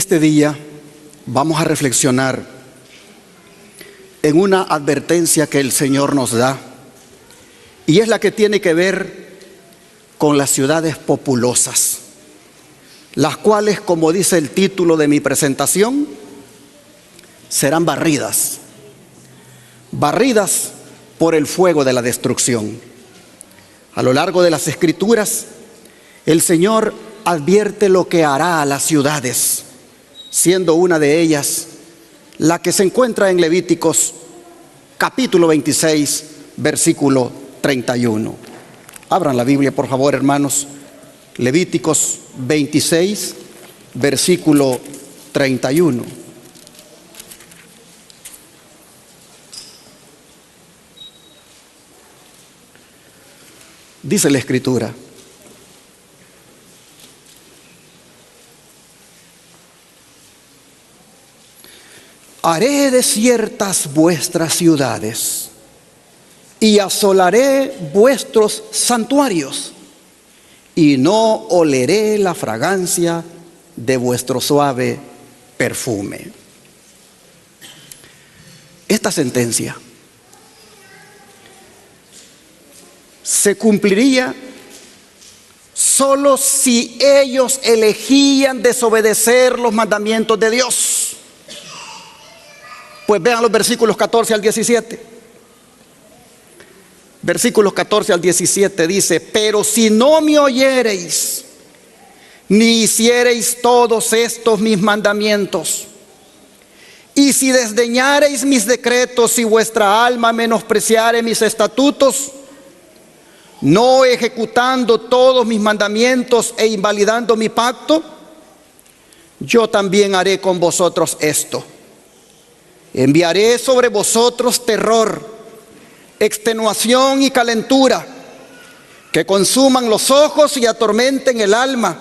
Este día vamos a reflexionar en una advertencia que el Señor nos da, y es la que tiene que ver con las ciudades populosas, las cuales, como dice el título de mi presentación, serán barridas por el fuego de la destrucción. A lo largo de las Escrituras, el Señor advierte lo que hará a las ciudades, siendo una de ellas la que se encuentra en Levíticos capítulo 26, versículo 31. Abran la Biblia, por favor, hermanos. Levíticos 26, versículo 31. Dice la Escritura: haré desiertas vuestras ciudades y asolaré vuestros santuarios, y no oleré la fragancia de vuestro suave perfume. Esta sentencia se cumpliría solo si ellos elegían desobedecer los mandamientos de Dios. Pues vean los versículos 14 al 17. Versículos 14 al 17 dice: pero si no me oyereis, ni hiciereis todos estos mis mandamientos, y si desdeñareis mis decretos y vuestra alma menospreciare mis estatutos, no ejecutando todos mis mandamientos e invalidando mi pacto, yo también haré con vosotros esto: enviaré sobre vosotros terror, extenuación y calentura, que consuman los ojos y atormenten el alma,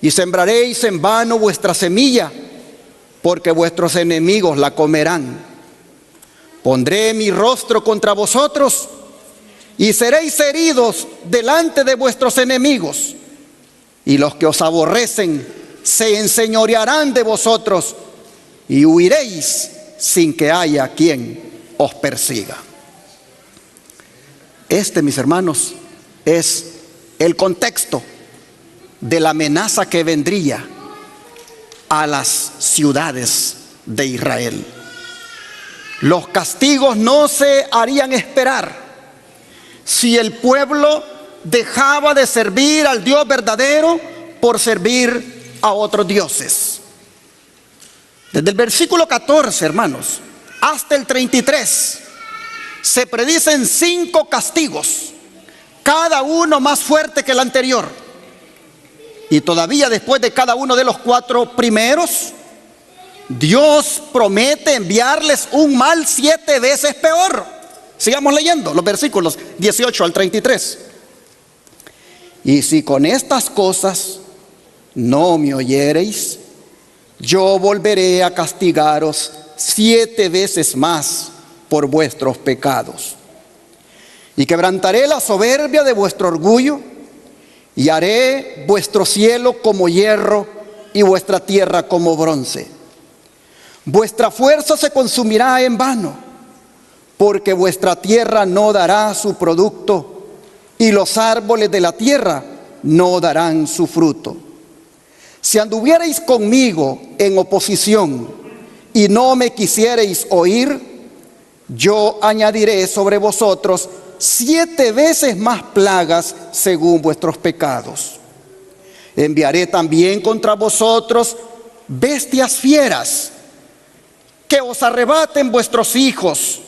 y sembraréis en vano vuestra semilla, porque vuestros enemigos la comerán. Pondré mi rostro contra vosotros, y seréis heridos delante de vuestros enemigos, y los que os aborrecen se enseñorearán de vosotros, y huiréis sin que haya quien os persiga. Este, mis hermanos, es el contexto de la amenaza que vendría a las ciudades de Israel. Los castigos no se harían esperar si el pueblo dejaba de servir al Dios verdadero por servir a otros dioses. Desde el versículo 14, hermanos, hasta el 33, se predicen 5 castigos, cada uno más fuerte que el anterior. Y todavía después de cada uno de los 4 primeros, Dios promete enviarles un mal 7 veces peor. Sigamos leyendo los versículos 18 al 33. Y si con estas cosas no me oyereis, yo volveré a castigaros 7 veces más por vuestros pecados, y quebrantaré la soberbia de vuestro orgullo, y haré vuestro cielo como hierro y vuestra tierra como bronce. Vuestra fuerza se consumirá en vano, porque vuestra tierra no dará su producto, y los árboles de la tierra no darán su fruto. Si anduviereis conmigo en oposición y no me quisiereis oír, yo añadiré sobre vosotros 7 veces más plagas según vuestros pecados. Enviaré también contra vosotros bestias fieras, que os arrebaten vuestros hijos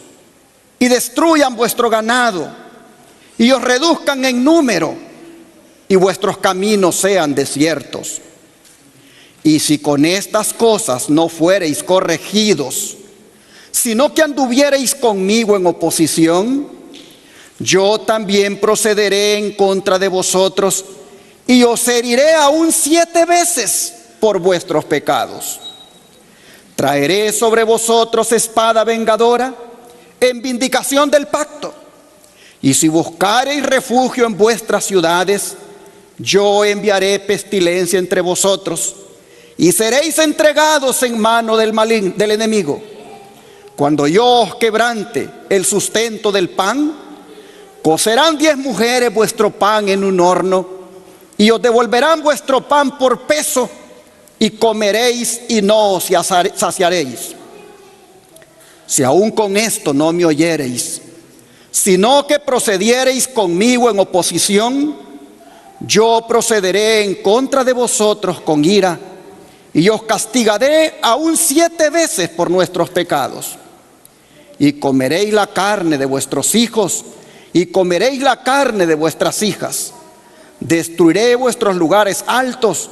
y destruyan vuestro ganado, y os reduzcan en número, y vuestros caminos sean desiertos. Y si con estas cosas no fuereis corregidos, sino que anduviereis conmigo en oposición, yo también procederé en contra de vosotros, y os heriré aún 7 veces por vuestros pecados. Traeré sobre vosotros espada vengadora en vindicación del pacto. Y si buscareis refugio en vuestras ciudades, yo enviaré pestilencia entre vosotros, y seréis entregados en mano del enemigo. Cuando yo os quebrante el sustento del pan, cocerán 10 mujeres vuestro pan en un horno, y os devolverán vuestro pan por peso, y comeréis y no os saciaréis. Si aún con esto no me oyereis, sino que procediereis conmigo en oposición, yo procederé en contra de vosotros con ira, y os castigaré aún 7 veces por nuestros pecados. Y comeréis la carne de vuestros hijos, y comeréis la carne de vuestras hijas. Destruiré vuestros lugares altos,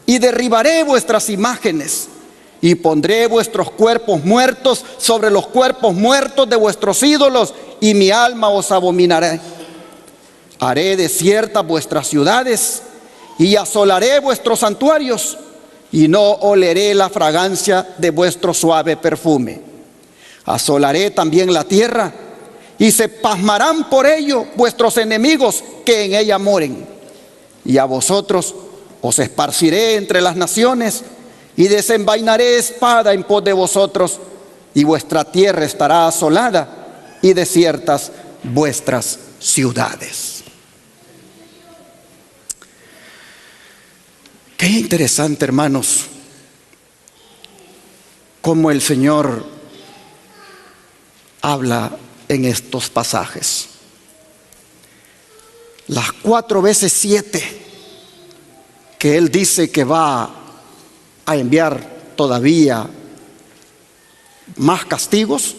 y derribaré vuestras imágenes, y pondré vuestros cuerpos muertos sobre los cuerpos muertos de vuestros ídolos, y mi alma os abominaré. Haré desiertas vuestras ciudades, y asolaré vuestros santuarios, y no oleré la fragancia de vuestro suave perfume. Asolaré también la tierra, y se pasmarán por ello vuestros enemigos que en ella moren. Y a vosotros os esparciré entre las naciones, y desenvainaré espada en pos de vosotros, y vuestra tierra estará asolada, y desiertas vuestras ciudades. Qué interesante, hermanos, cómo el Señor habla en estos pasajes. Las 4 veces 7 que Él dice que va a enviar todavía más castigos,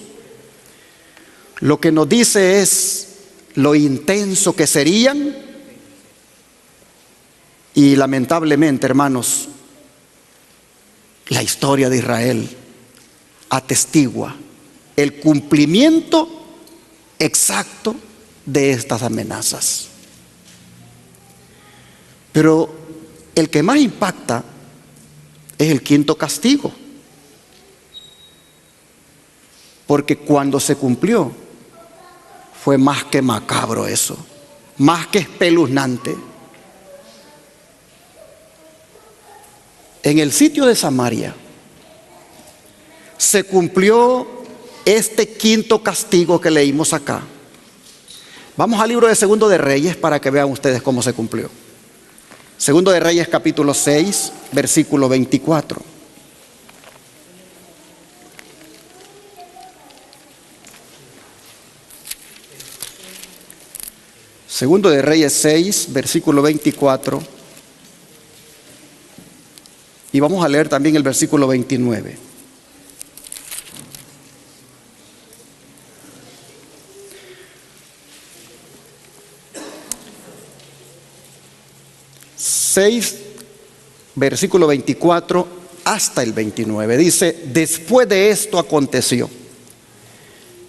lo que nos dice es lo intenso que serían. Y lamentablemente, hermanos, la historia de Israel atestigua el cumplimiento exacto de estas amenazas. Pero el que más impacta es el 5.º castigo, porque cuando se cumplió fue más que macabro eso, más que espeluznante. En el sitio de Samaria se cumplió este 5.º castigo que leímos acá. Vamos al libro de Segundo de Reyes para que vean ustedes cómo se cumplió. Segundo de Reyes capítulo 6, versículo 24. Segundo de Reyes 6, versículo 24. Y vamos a leer también el versículo 29. Versículo 24 hasta el 29. Dice: después de esto aconteció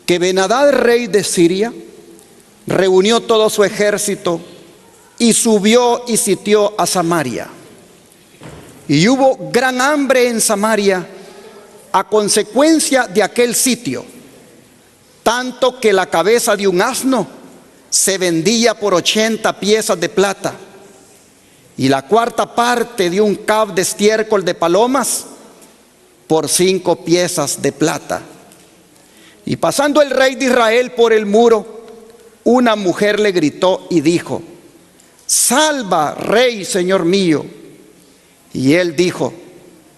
que Ben-Hadad, rey de Siria, reunió todo su ejército y subió y sitió a Samaria. Y hubo gran hambre en Samaria a consecuencia de aquel sitio, tanto que la cabeza de un asno se vendía por 80 piezas de plata, y la 4ª parte de un cab de estiércol de palomas por 5 piezas de plata. Y pasando el rey de Israel por el muro, una mujer le gritó y dijo: salva, rey, señor mío. Y él dijo: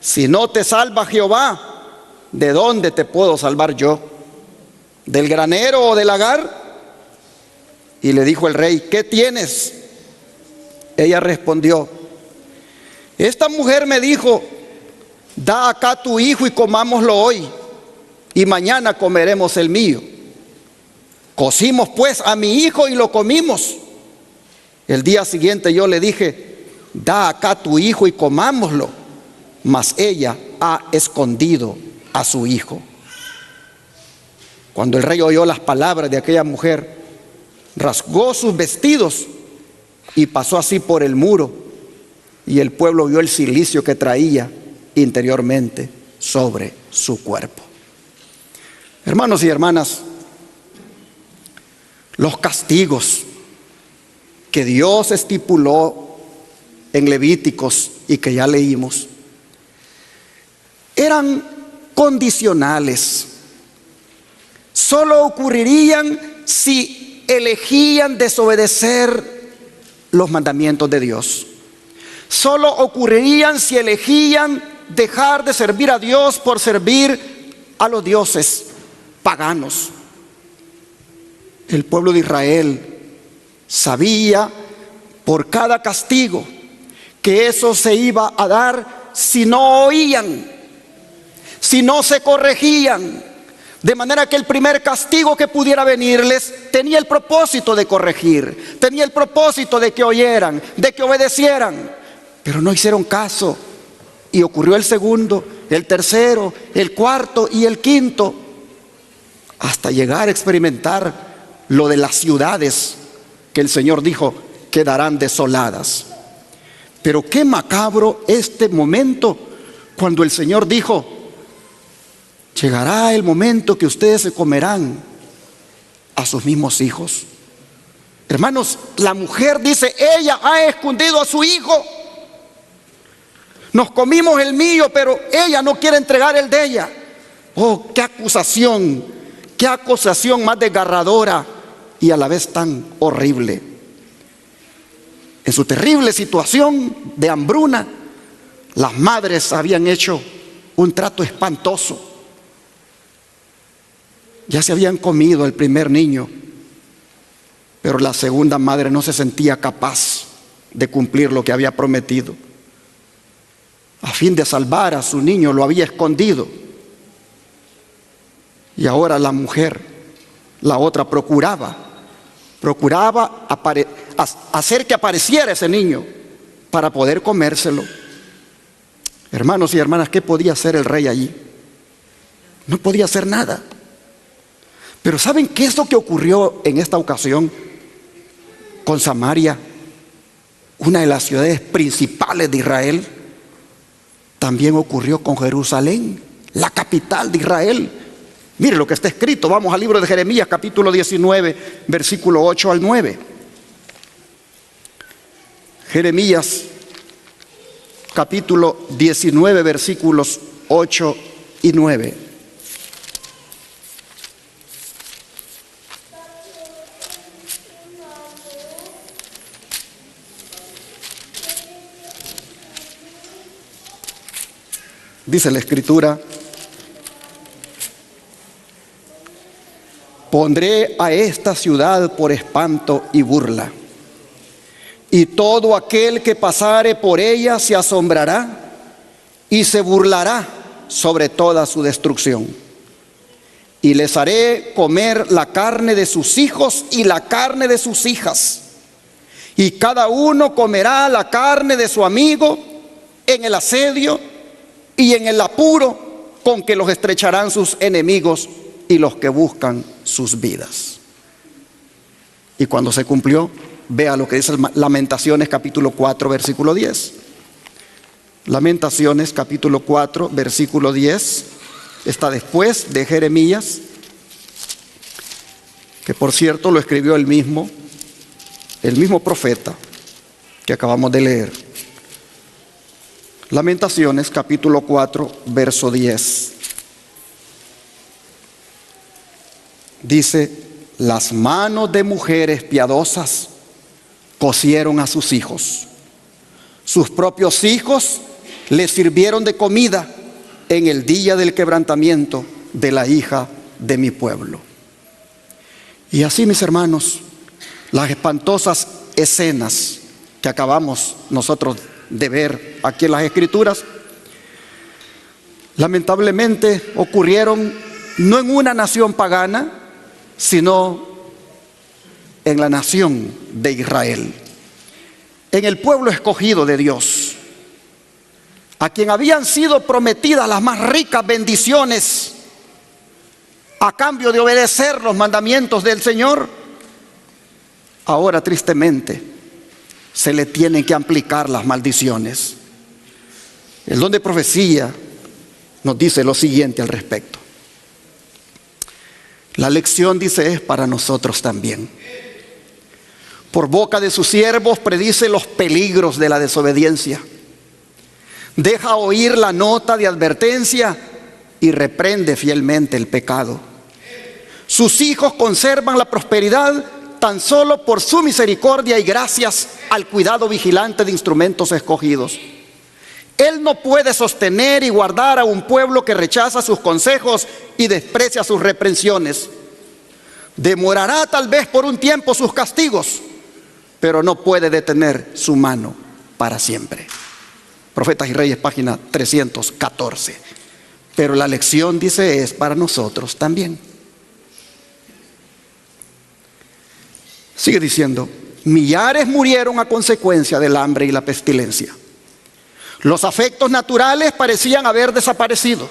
si no te salva Jehová, ¿de dónde te puedo salvar yo? ¿Del granero o del lagar? Y le dijo el rey: ¿qué tienes? Ella respondió: esta mujer me dijo: da acá tu hijo y comámoslo hoy, y mañana comeremos el mío. Cocimos pues a mi hijo y lo comimos. El día siguiente yo le dije: da acá tu hijo y comámoslo. Mas ella ha escondido a su hijo. Cuando el rey oyó las palabras de aquella mujer, rasgó sus vestidos y pasó así por el muro, y el pueblo vio el cilicio que traía interiormente sobre su cuerpo. Hermanos y hermanas, los castigos que Dios estipuló en Levíticos y que ya leímos eran condicionales. Solo ocurrirían si elegían desobedecer los mandamientos de Dios. Solo ocurrirían si elegían dejar de servir a Dios por servir a los dioses paganos. El pueblo de Israel sabía por cada castigo que eso se iba a dar si no oían, si no se corregían. De manera que el primer castigo que pudiera venirles tenía el propósito de corregir, tenía el propósito de que oyeran, de que obedecieran, pero no hicieron caso. Y ocurrió el segundo, el tercero, el cuarto y el quinto, hasta llegar a experimentar lo de las ciudades que el Señor dijo quedarán desoladas. Pero qué macabro este momento cuando el Señor dijo: llegará el momento que ustedes se comerán a sus mismos hijos. Hermanos, la mujer dice: ella ha escondido a su hijo. Nos comimos el mío, pero ella no quiere entregar el de ella. Oh, qué acusación más desgarradora y a la vez tan horrible. En su terrible situación de hambruna, las madres habían hecho un trato espantoso. Ya se habían comido el primer niño, pero la segunda madre no se sentía capaz de cumplir lo que había prometido. A fin de salvar a su niño lo había escondido. Y ahora la mujer, la otra, procuraba hacer que apareciera ese niño para poder comérselo. Hermanos y hermanas, ¿qué podía hacer el rey allí? No podía hacer nada. Pero ¿saben qué es lo que ocurrió en esta ocasión con Samaria, una de las ciudades principales de Israel? También ocurrió con Jerusalén, la capital de Israel. Mire lo que está escrito. Vamos al libro de Jeremías, capítulo 19, versículo 8 al 9. Jeremías, capítulo 19, versículos 8 y 9. Dice la Escritura: pondré a esta ciudad por espanto y burla, y todo aquel que pasare por ella se asombrará y se burlará sobre toda su destrucción. Y les haré comer la carne de sus hijos y la carne de sus hijas, y cada uno comerá la carne de su amigo en el asedio y en el apuro con que los estrecharán sus enemigos y los que buscan sus vidas. Y cuando se cumplió, vea lo que dice Lamentaciones capítulo 4 versículo 10. Lamentaciones capítulo 4 versículo 10 está después de Jeremías, que por cierto lo escribió el mismo profeta que acabamos de leer. Lamentaciones capítulo 4 verso 10 dice: las manos de mujeres piadosas cocieron a sus hijos, sus propios hijos les sirvieron de comida en el día del quebrantamiento de la hija de mi pueblo. Y así, mis hermanos, las espantosas escenas que acabamos nosotros de ver aquí en las Escrituras, lamentablemente ocurrieron no en una nación pagana, sino en la nación de Israel, en el pueblo escogido de Dios, a quien habían sido prometidas las más ricas bendiciones a cambio de obedecer los mandamientos del Señor. Ahora, tristemente, se le tienen que aplicar las maldiciones. El don de profecía nos dice lo siguiente al respecto. La lección, dice, es para nosotros también. Por boca de sus siervos predice los peligros de la desobediencia. Deja oír la nota de advertencia y reprende fielmente el pecado. Sus hijos conservan la prosperidad tan solo por su misericordia y gracias al cuidado vigilante de instrumentos escogidos. Él no puede sostener y guardar a un pueblo que rechaza sus consejos y desprecia sus reprensiones. Demorará tal vez por un tiempo sus castigos, pero no puede detener su mano para siempre. Profetas y Reyes, página 314. Pero la lección, dice, es para nosotros también. Sigue diciendo: millares murieron a consecuencia del hambre y la pestilencia. Los afectos naturales parecían haber desaparecido.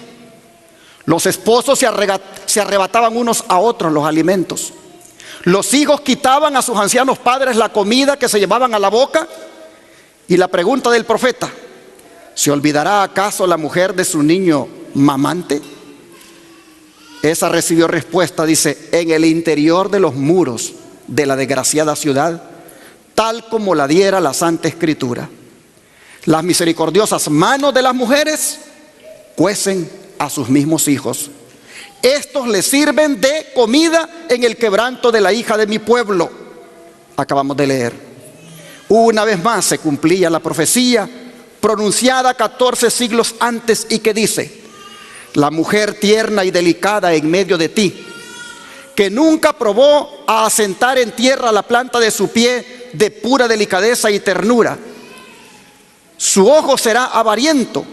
Los esposos se arrebataban unos a otros los alimentos. Los hijos quitaban a sus ancianos padres la comida que se llevaban a la boca. Y la pregunta del profeta: ¿se olvidará acaso la mujer de su niño mamante? Esa recibió respuesta, dice: en el interior de los muros de la desgraciada ciudad, tal como la diera la Santa Escritura. Las misericordiosas manos de las mujeres cuecen a sus mismos hijos. Estos les sirven de comida en el quebranto de la hija de mi pueblo. Acabamos de leer. Una vez más se cumplía la profecía pronunciada 14 siglos antes y que dice: la mujer tierna y delicada en medio de ti, que nunca probó a asentar en tierra la planta de su pie de pura delicadeza y ternura, su ojo será avariento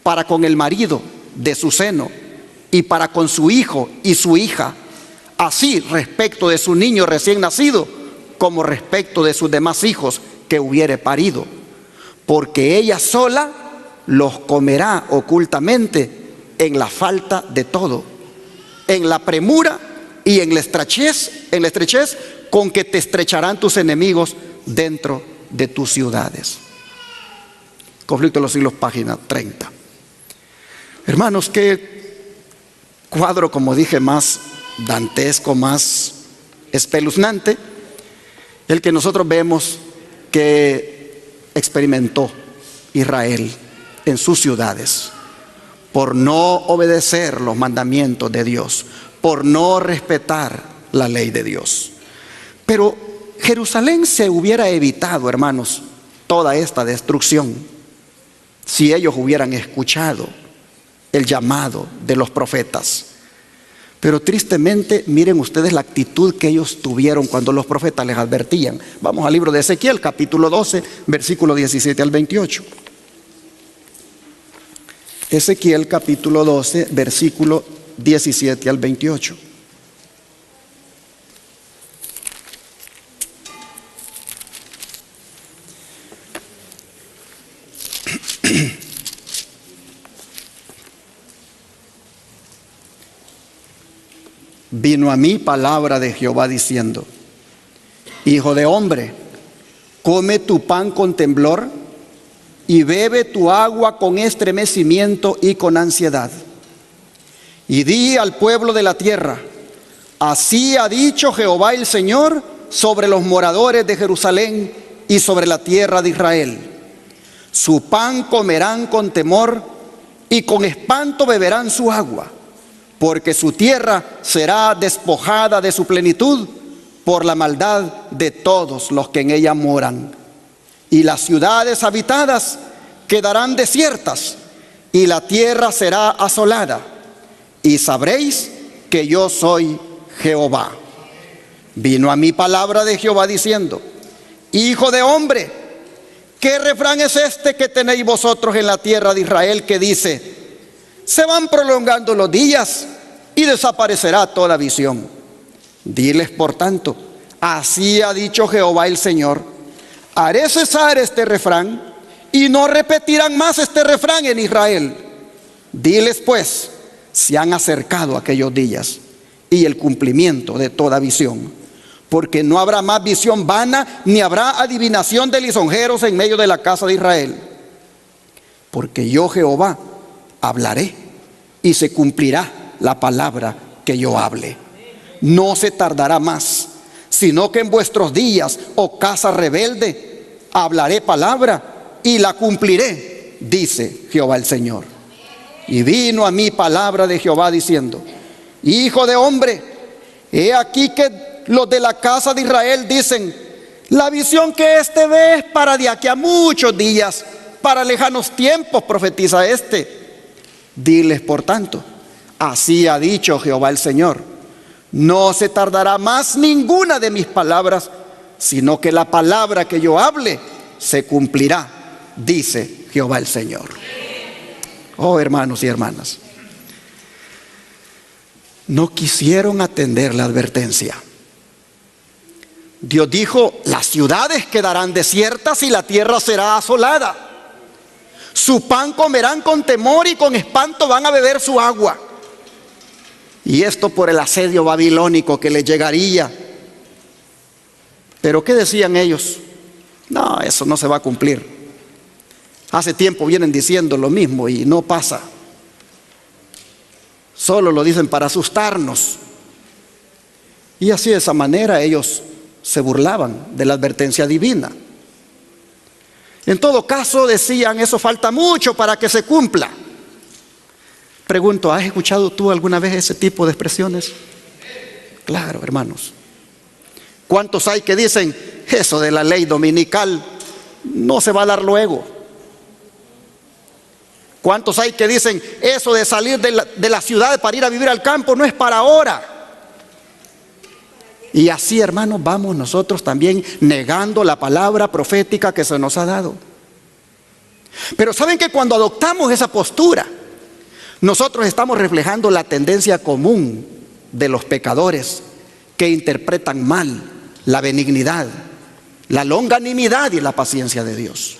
para con el marido de su seno y para con su hijo y su hija, así respecto de su niño recién nacido como respecto de sus demás hijos que hubiere parido, porque ella sola los comerá ocultamente en la falta de todo, en la premura y en la estrechez con que te estrecharán tus enemigos dentro de tus ciudades. Conflicto de los siglos, página 30. Hermanos, qué cuadro, como dije, más dantesco, más espeluznante, el que nosotros vemos que experimentó Israel en sus ciudades por no obedecer los mandamientos de Dios, por no respetar la ley de Dios. Pero Jerusalén se hubiera evitado, hermanos, toda esta destrucción si ellos hubieran escuchado el llamado de los profetas. Pero tristemente, miren ustedes la actitud que ellos tuvieron cuando los profetas les advertían. Vamos al libro de Ezequiel, capítulo 12, versículo 17 al 28. Ezequiel, capítulo 12, versículo 17 al 28. Vino a mí palabra de Jehová diciendo: hijo de hombre, come tu pan con temblor y bebe tu agua con estremecimiento y con ansiedad. Y di al pueblo de la tierra: así ha dicho Jehová el Señor sobre los moradores de Jerusalén y sobre la tierra de Israel. Su pan comerán con temor y con espanto beberán su agua, porque su tierra será despojada de su plenitud por la maldad de todos los que en ella moran. Y las ciudades habitadas quedarán desiertas y la tierra será asolada. Y sabréis que yo soy Jehová. Vino a mí palabra de Jehová diciendo: hijo de hombre, ¿qué refrán es este que tenéis vosotros en la tierra de Israel que dice: se van prolongando los días y desaparecerá toda visión? Diles por tanto: así ha dicho Jehová el Señor: haré cesar este refrán y no repetirán más este refrán en Israel. Diles pues: se han acercado aquellos días y el cumplimiento de toda visión, porque no habrá más visión vana, ni habrá adivinación de lisonjeros en medio de la casa de Israel. Porque yo, Jehová, hablaré y se cumplirá la palabra que yo hable. No se tardará más, sino que en vuestros días, oh casa rebelde, hablaré palabra y la cumpliré, dice Jehová el Señor. Y vino a mí palabra de Jehová diciendo: hijo de hombre, he aquí que los de la casa de Israel dicen: la visión que éste ve es para de aquí a muchos días, para lejanos tiempos profetiza este. Diles por tanto: así ha dicho Jehová el Señor, no se tardará más ninguna de mis palabras, sino que la palabra que yo hable se cumplirá, dice Jehová el Señor. Oh, hermanos y hermanas, no quisieron atender la advertencia. Dios dijo: las ciudades quedarán desiertas y la tierra será asolada. Su pan comerán con temor y con espanto van a beber su agua. Y esto por el asedio babilónico que les llegaría. Pero ¿qué decían ellos? No, eso no se va a cumplir. Hace tiempo vienen diciendo lo mismo y no pasa. Solo lo dicen para asustarnos. Y así, de esa manera, ellos se burlaban de la advertencia divina. En todo caso, decían: eso falta mucho para que se cumpla. Pregunto, ¿has escuchado tú alguna vez ese tipo de expresiones? Claro, hermanos. ¿Cuántos hay que dicen: eso de la ley dominical no se va a dar luego? ¿Cuántos hay que dicen: eso de salir de la ciudad para ir a vivir al campo no es para ahora? Y así, hermanos, vamos nosotros también negando la palabra profética que se nos ha dado. Pero saben que cuando adoptamos esa postura, nosotros estamos reflejando la tendencia común de los pecadores que interpretan mal la benignidad, la longanimidad y la paciencia de Dios.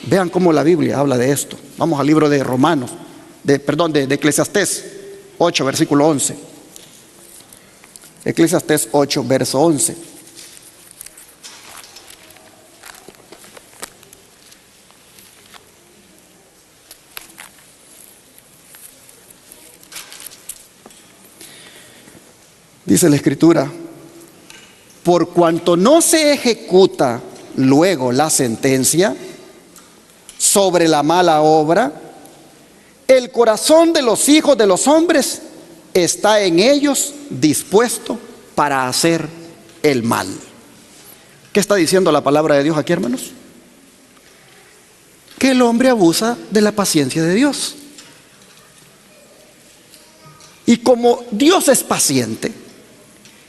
Vean cómo la Biblia habla de esto. Vamos al libro de de Eclesiastés 8, versículo 11. Eclesiastés 8, verso 11. Dice la Escritura: por cuanto no se ejecuta luego la sentencia sobre la mala obra, el corazón de los hijos de los hombres está en ellos dispuesto para hacer el mal. ¿Qué está diciendo la palabra de Dios aquí, hermanos? Que el hombre abusa de la paciencia de Dios. Y como Dios es paciente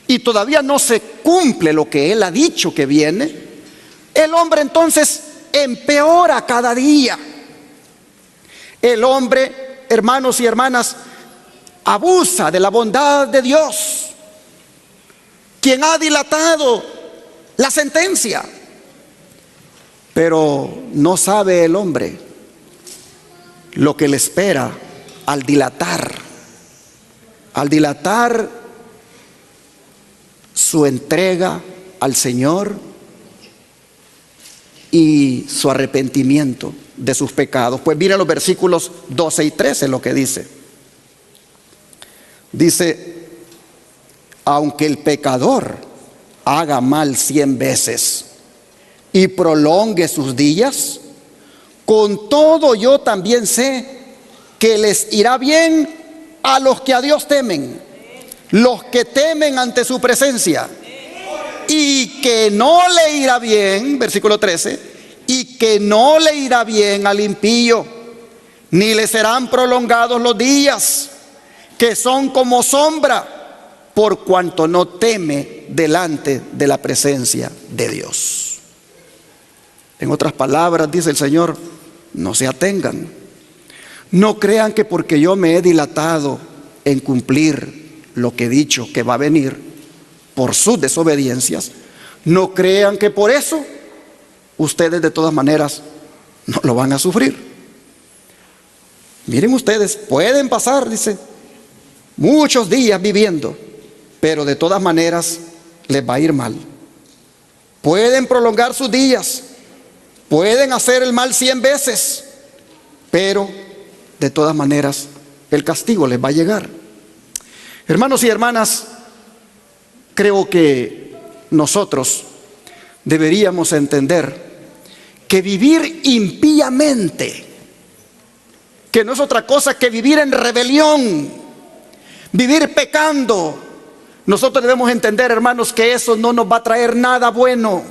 y todavía no se cumple lo que Él ha dicho que viene, el hombre entonces empeora cada día. El hombre, hermanos y hermanas, abusa de la bondad de Dios, quien ha dilatado la sentencia. Pero no sabe el hombre lo que le espera al dilatar su entrega al Señor y su arrepentimiento de sus pecados. Pues miren los versículos 12 y 13 lo que dice. Dice: aunque el pecador haga mal 100 veces y prolongue sus días, con todo yo también sé que les irá bien a los que a Dios temen, los que temen ante su presencia. Y que no le irá bien, versículo 13, y que no le irá bien al impío, ni le serán prolongados los días, que son como sombra, por cuanto no teme delante de la presencia de Dios. En otras palabras, dice el Señor: no se atengan, no crean que porque yo me he dilatado en cumplir lo que he dicho que va a venir por sus desobediencias, no crean que por eso ustedes de todas maneras no lo van a sufrir. Miren ustedes, pueden pasar, dice, muchos días viviendo, pero de todas maneras les va a ir mal. Pueden prolongar sus días, pueden hacer el mal 100 veces, pero de todas maneras el castigo les va a llegar. Hermanos y hermanas, creo que nosotros deberíamos entender que vivir impíamente, que no es otra cosa que vivir en rebelión, vivir pecando. Nosotros debemos entender, hermanos, que eso no nos va a traer nada bueno.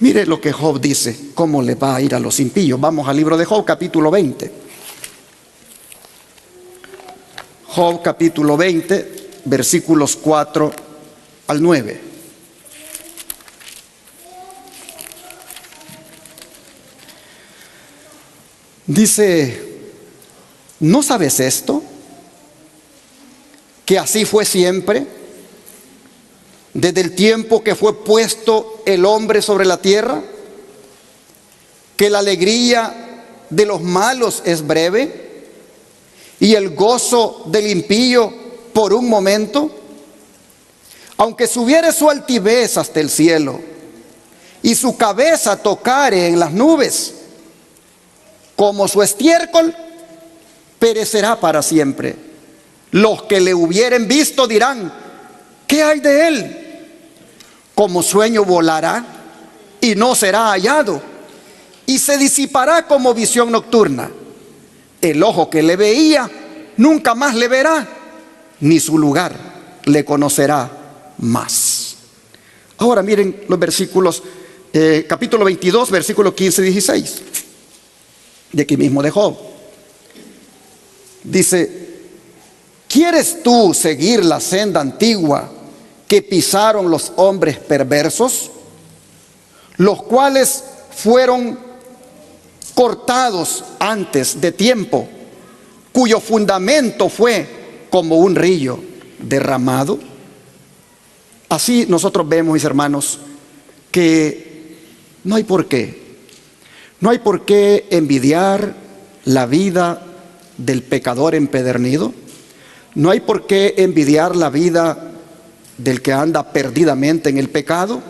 Mire lo que Job dice, cómo le va a ir a los impíos. Vamos al libro de Job, capítulo 20. Job, capítulo 20, versículos 4 al 9. Dice: ¿no sabes esto? Que así fue siempre, desde el tiempo que fue puesto el hombre sobre la tierra, que la alegría de los malos es breve y el gozo del impío por un momento. Aunque subiere su altivez hasta el cielo y su cabeza tocare en las nubes, como su estiércol perecerá para siempre. Los que le hubieren visto dirán: ¿qué hay de él? Como sueño volará y no será hallado, y se disipará como visión nocturna. El ojo que le veía nunca más le verá, ni su lugar le conocerá más. Ahora miren los versículos, capítulo 22, versículos 15 y 16, de aquí mismo de Job. Dice: ¿quieres tú seguir la senda antigua que pisaron los hombres perversos, los cuales fueron cortados antes de tiempo, cuyo fundamento fue como un río derramado? Así nosotros vemos, mis hermanos, que no hay por qué envidiar la vida del pecador empedernido. No hay por qué envidiar la vida del que anda perdidamente en el pecado,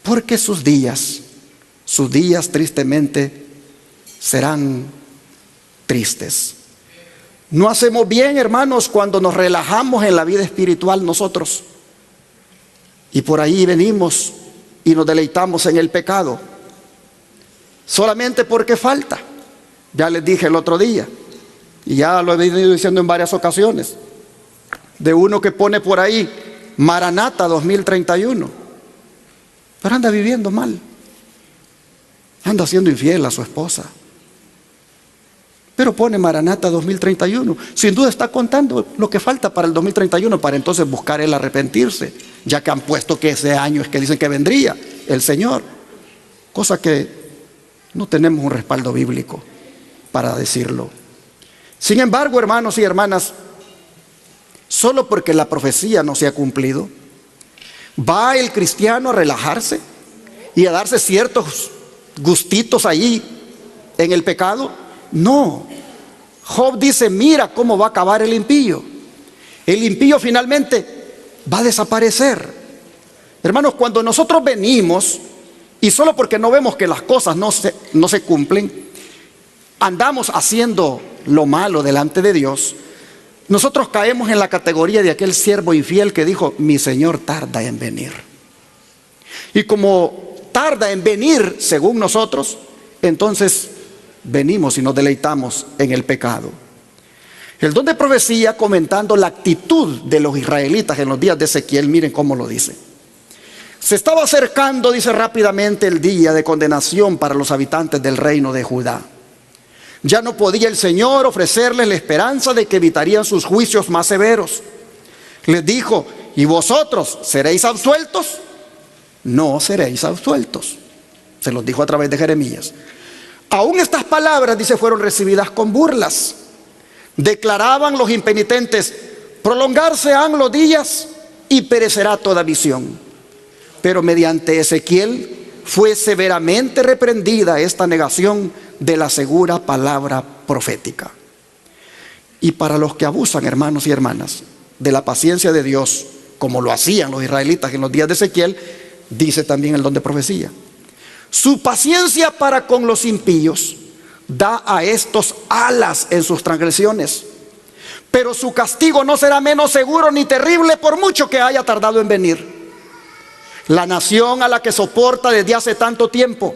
porque sus días tristemente serán tristes. No hacemos bien, hermanos, cuando nos relajamos en la vida espiritual nosotros, y por ahí venimos y nos deleitamos en el pecado, solamente porque falta. Ya les dije el otro día, y ya lo he venido diciendo en varias ocasiones, de uno que pone por ahí Maranata 2031, pero anda viviendo mal, anda siendo infiel a su esposa, pero pone Maranata 2031. Sin duda está contando lo que falta para el 2031, para entonces buscar el arrepentirse, ya que han puesto que ese año es que dicen que vendría el Señor, cosa que no tenemos un respaldo bíblico para decirlo. Sin embargo, hermanos y hermanas, solo porque la profecía no se ha cumplido, ¿va el cristiano a relajarse y a darse ciertos gustitos ahí en el pecado? No. Job dice: mira cómo va a acabar el impío. El impío finalmente va a desaparecer. Hermanos, cuando nosotros venimos y solo porque no vemos que las cosas no se cumplen, andamos haciendo lo malo delante de Dios, nosotros caemos en la categoría de aquel siervo infiel que dijo: mi Señor tarda en venir. Y como tarda en venir según nosotros, entonces venimos y nos deleitamos en el pecado. El don de profecía, comentando la actitud de los israelitas en los días de Ezequiel, miren cómo lo dice: se estaba acercando, dice, rápidamente el día de condenación para los habitantes del reino de Judá. Ya no podía el Señor ofrecerles la esperanza de que evitarían sus juicios más severos. Les dijo: ¿y vosotros seréis absueltos? No seréis absueltos. Se los dijo a través de Jeremías. Aún estas palabras, dice, fueron recibidas con burlas. Declaraban los impenitentes: prolongarse han los días y perecerá toda visión. Pero mediante Ezequiel fue severamente reprendida esta negación de la segura palabra profética. Y para los que abusan, hermanos y hermanas, de la paciencia de Dios, como lo hacían los israelitas en los días de Ezequiel, dice también el don de profecía: su paciencia para con los impíos da a estos alas en sus transgresiones, pero su castigo no será menos seguro ni terrible por mucho que haya tardado en venir. La nación a la que soporta desde hace tanto tiempo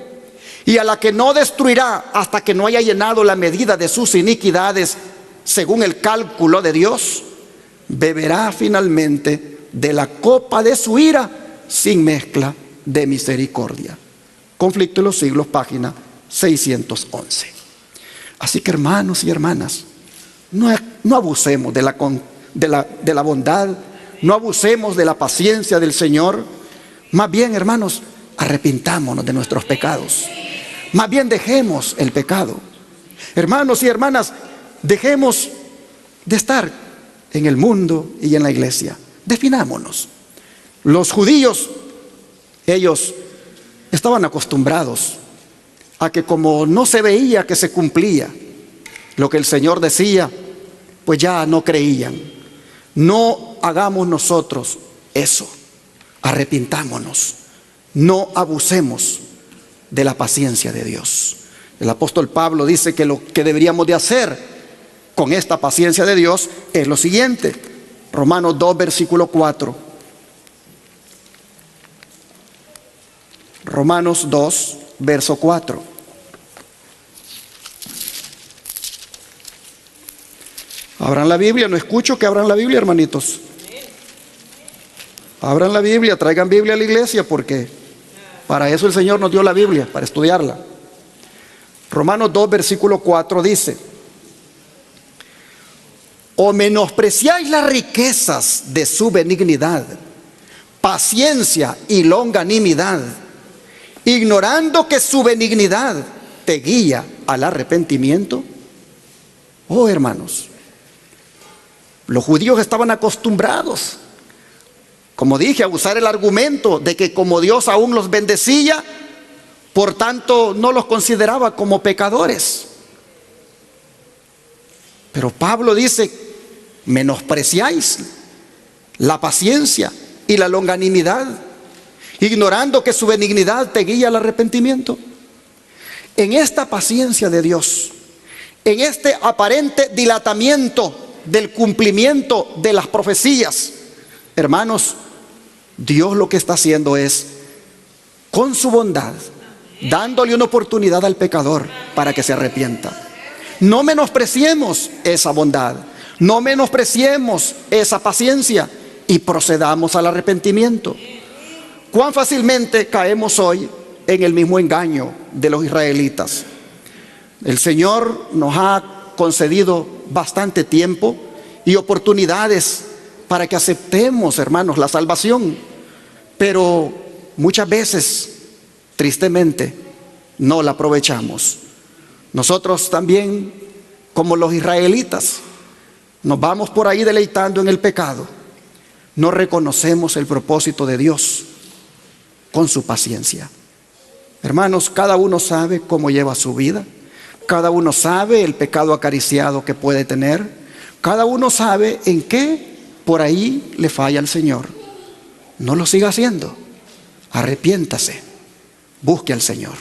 y a la que no destruirá hasta que no haya llenado la medida de sus iniquidades según el cálculo de Dios, beberá finalmente de la copa de su ira sin mezcla de misericordia. Conflicto de los siglos, página 611. Así que, hermanos y hermanas, no abusemos de la bondad, no abusemos de la paciencia del Señor. Más bien, hermanos, arrepintámonos de nuestros pecados. Más bien dejemos el pecado. Hermanos y hermanas, dejemos de estar en el mundo y en la iglesia. Definámonos. Los judíos, ellos estaban acostumbrados a que como no se veía que se cumplía lo que el Señor decía, pues ya no creían. No hagamos nosotros eso. Arrepintámonos. No abusemos de la paciencia de Dios. El apóstol Pablo dice que lo que deberíamos de hacer con esta paciencia de Dios es lo siguiente. Romanos 2, versículo 4. Romanos 2, verso 4. Abran la Biblia, no escucho que abran la Biblia, hermanitos. Abran la Biblia, traigan Biblia a la iglesia, porque para eso el Señor nos dio la Biblia, para estudiarla. Romanos 2, versículo 4 dice: o menospreciáis las riquezas de su benignidad, paciencia y longanimidad, ignorando que su benignidad te guía al arrepentimiento. Oh, hermanos, los judíos estaban acostumbrados, como dije, a usar el argumento de que como Dios aún los bendecía, por tanto no los consideraba como pecadores. Pero Pablo dice: menospreciáis la paciencia y la longanimidad, ignorando que su benignidad te guía al arrepentimiento. En esta paciencia de Dios, en este aparente dilatamiento del cumplimiento de las profecías, hermanos, Dios lo que está haciendo es, con su bondad, dándole una oportunidad al pecador para que se arrepienta. No menospreciemos esa bondad, no menospreciemos esa paciencia y procedamos al arrepentimiento. Cuán fácilmente caemos hoy en el mismo engaño de los israelitas. El Señor nos ha concedido bastante tiempo y oportunidades para que aceptemos, hermanos, la salvación, pero muchas veces, tristemente, no la aprovechamos. Nosotros también, como los israelitas, nos vamos por ahí deleitando en el pecado. No reconocemos el propósito de Dios con su paciencia. Hermanos, cada uno sabe cómo lleva su vida. Cada uno sabe el pecado acariciado que puede tener. Cada uno sabe en qué por ahí le falla al Señor. No lo siga haciendo. Arrepiéntase. Busque al Señor.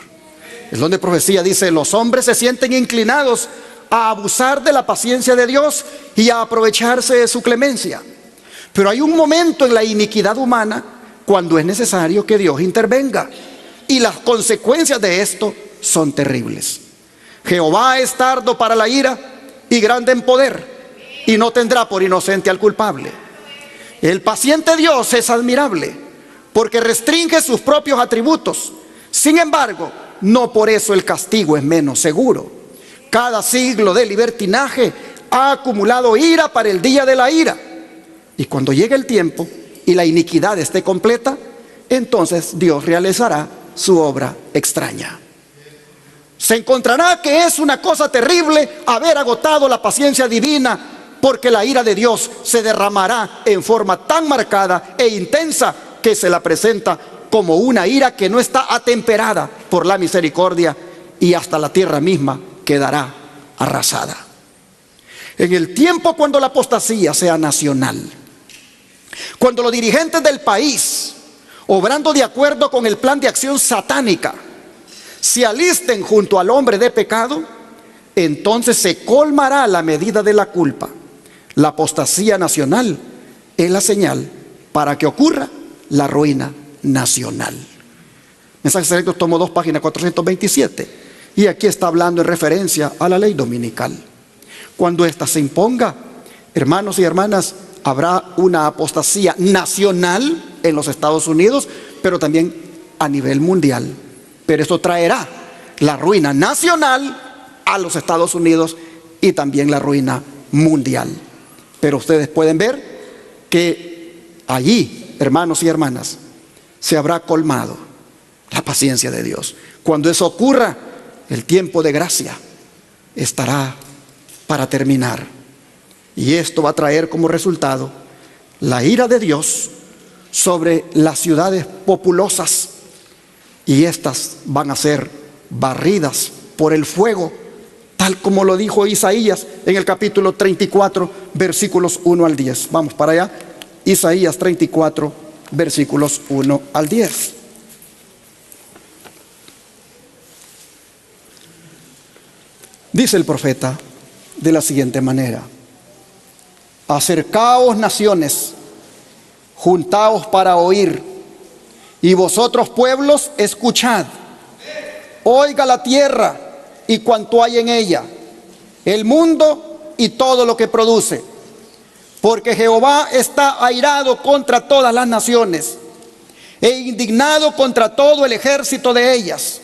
El don de profecía dice: los hombres se sienten inclinados a abusar de la paciencia de Dios y a aprovecharse de su clemencia. Pero hay un momento en la iniquidad humana cuando es necesario que Dios intervenga. Y las consecuencias de esto son terribles. Jehová es tardo para la ira y grande en poder, y no tendrá por inocente al culpable. El paciente Dios es admirable, porque restringe sus propios atributos. Sin embargo, no por eso el castigo es menos seguro. Cada siglo de libertinaje ha acumulado ira para el día de la ira. Y cuando llegue el tiempo y la iniquidad esté completa, entonces Dios realizará su obra extraña. Se encontrará que es una cosa terrible haber agotado la paciencia divina, porque la ira de Dios se derramará en forma tan marcada e intensa que se la presenta como una ira que no está atemperada por la misericordia, y hasta la tierra misma quedará arrasada. En el tiempo cuando la apostasía sea nacional, cuando los dirigentes del país, obrando de acuerdo con el plan de acción satánica, se alisten junto al hombre de pecado, entonces se colmará la medida de la culpa. La apostasía nacional es la señal para que ocurra la ruina nacional. Mensajes Selectos, tomo 2, página 427. Y aquí está hablando en referencia a la ley dominical. Cuando ésta se imponga, hermanos y hermanas, habrá una apostasía nacional en los Estados Unidos, pero también a nivel mundial. Pero esto traerá la ruina nacional a los Estados Unidos y también la ruina mundial. Pero ustedes pueden ver que allí, hermanos y hermanas, se habrá colmado la paciencia de Dios. Cuando eso ocurra, el tiempo de gracia estará para terminar. Y esto va a traer como resultado la ira de Dios sobre las ciudades populosas. Y estas van a ser barridas por el fuego, tal como lo dijo Isaías en el capítulo 34, versículos 1 al 10. Vamos para allá. Isaías 34, versículos 1 al 10. Dice el profeta de la siguiente manera: acercaos naciones, juntaos para oír, y vosotros pueblos, escuchad. Oiga la tierra y cuanto hay en ella, el mundo y todo lo que produce. Porque Jehová está airado contra todas las naciones e indignado contra todo el ejército de ellas.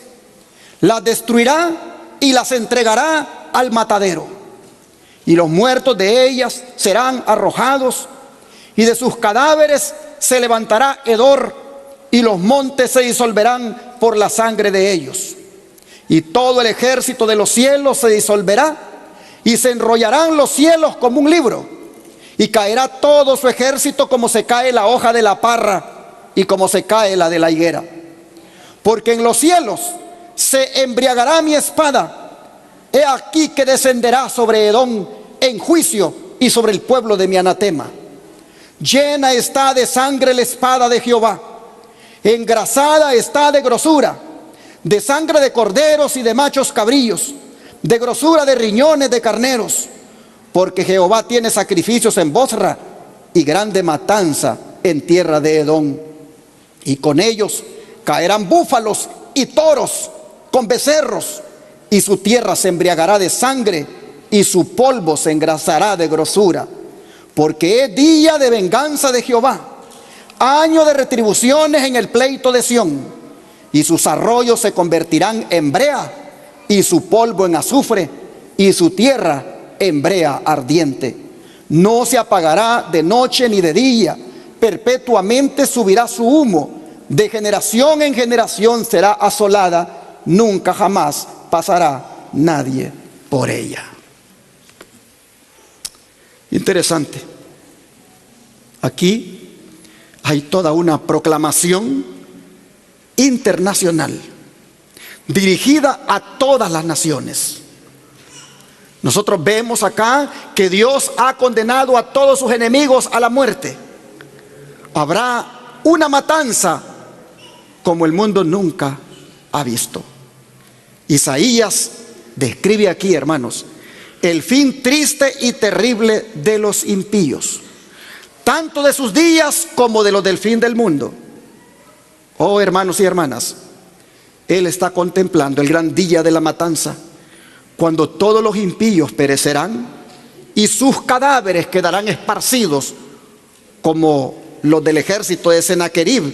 Las destruirá y las entregará al matadero, y los muertos de ellas serán arrojados, y de sus cadáveres se levantará hedor, y los montes se disolverán por la sangre de ellos. Y todo el ejército de los cielos se disolverá, y se enrollarán los cielos como un libro, y caerá todo su ejército como se cae la hoja de la parra y como se cae la de la higuera. Porque en los cielos se embriagará mi espada. He aquí que descenderá sobre Edom en juicio y sobre el pueblo de mi anatema. Llena está de sangre la espada de Jehová, engrasada está de grosura, de sangre de corderos y de machos cabrillos, de grosura de riñones de carneros. Porque Jehová tiene sacrificios en Bosra y grande matanza en tierra de Edom. Y con ellos caerán búfalos y toros con becerros, y su tierra se embriagará de sangre, y su polvo se engrasará de grosura. Porque es día de venganza de Jehová, año de retribuciones en el pleito de Sión. Y sus arroyos se convertirán en brea, y su polvo en azufre, y su tierra en brea ardiente. No se apagará de noche ni de día, perpetuamente subirá su humo. De generación en generación será asolada, nunca jamás pasará nadie por ella. Interesante. Aquí hay toda una proclamación internacional dirigida a todas las naciones. Nosotros vemos acá que Dios ha condenado a todos sus enemigos a la muerte. Habrá una matanza como el mundo nunca ha visto. Isaías describe aquí, hermanos, el fin triste y terrible de los impíos, tanto de sus días como de los del fin del mundo. Oh, hermanos y hermanas, Él está contemplando el gran día de la matanza, cuando todos los impíos perecerán y sus cadáveres quedarán esparcidos como los del ejército de Sennacherib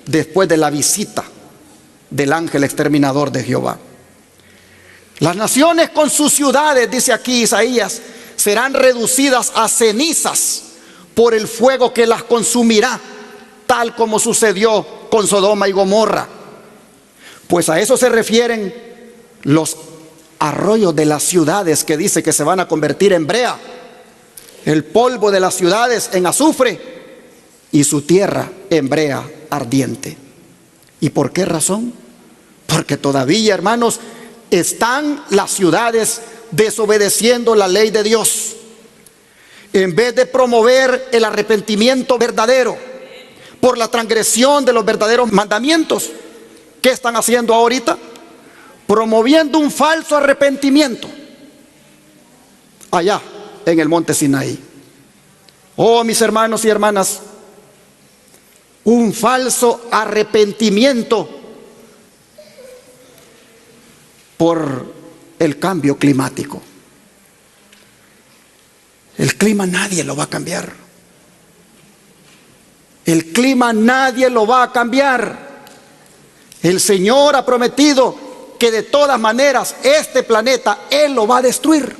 después de la visita del ángel exterminador de Jehová. Las naciones con sus ciudades, dice aquí Isaías, serán reducidas a cenizas por el fuego que las consumirá, tal como sucedió con Sodoma y Gomorra. Pues a eso se refieren los arroyos de las ciudades que dice que se van a convertir en brea, el polvo de las ciudades en azufre y su tierra en brea ardiente. ¿Y por qué razón? Porque todavía, hermanos, están las ciudades desobedeciendo la ley de Dios. En vez de promover el arrepentimiento verdadero por la transgresión de los verdaderos mandamientos, ¿qué están haciendo ahorita? Promoviendo un falso arrepentimiento allá en el monte Sinaí. Oh, mis hermanos y hermanas, un falso arrepentimiento por el cambio climático. El clima nadie lo va a cambiar. El clima nadie lo va a cambiar. El Señor ha prometido que de todas maneras este planeta Él lo va a destruir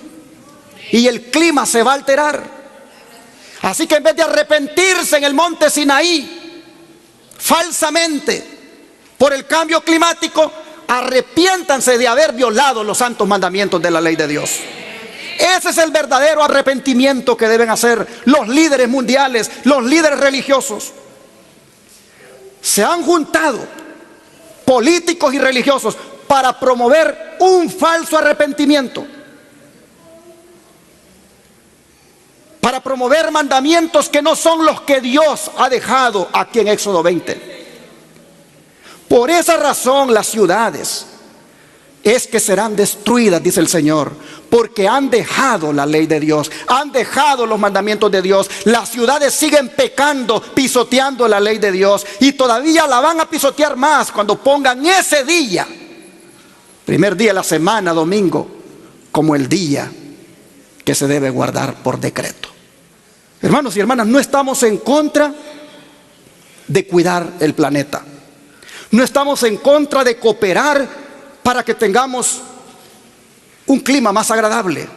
y el clima se va a alterar. Así que en vez de arrepentirse en el monte Sinaí falsamente por el cambio climático, arrepiéntanse de haber violado los santos mandamientos de la ley de Dios. Ese es el verdadero arrepentimiento que deben hacer los líderes mundiales, los líderes religiosos. Se han juntado políticos y religiosos para promover un falso arrepentimiento, para promover mandamientos que no son los que Dios ha dejado aquí en Éxodo 20. Por esa razón las ciudades es que serán destruidas, dice el Señor, porque han dejado la ley de Dios, han dejado los mandamientos de Dios. Las ciudades siguen pecando, pisoteando la ley de Dios, y todavía la van a pisotear más cuando pongan ese día, primer día de la semana, domingo, como el día que se debe guardar por decreto. Hermanos y hermanas, no estamos en contra de cuidar el planeta, no estamos en contra de cooperar para que tengamos un clima más agradable.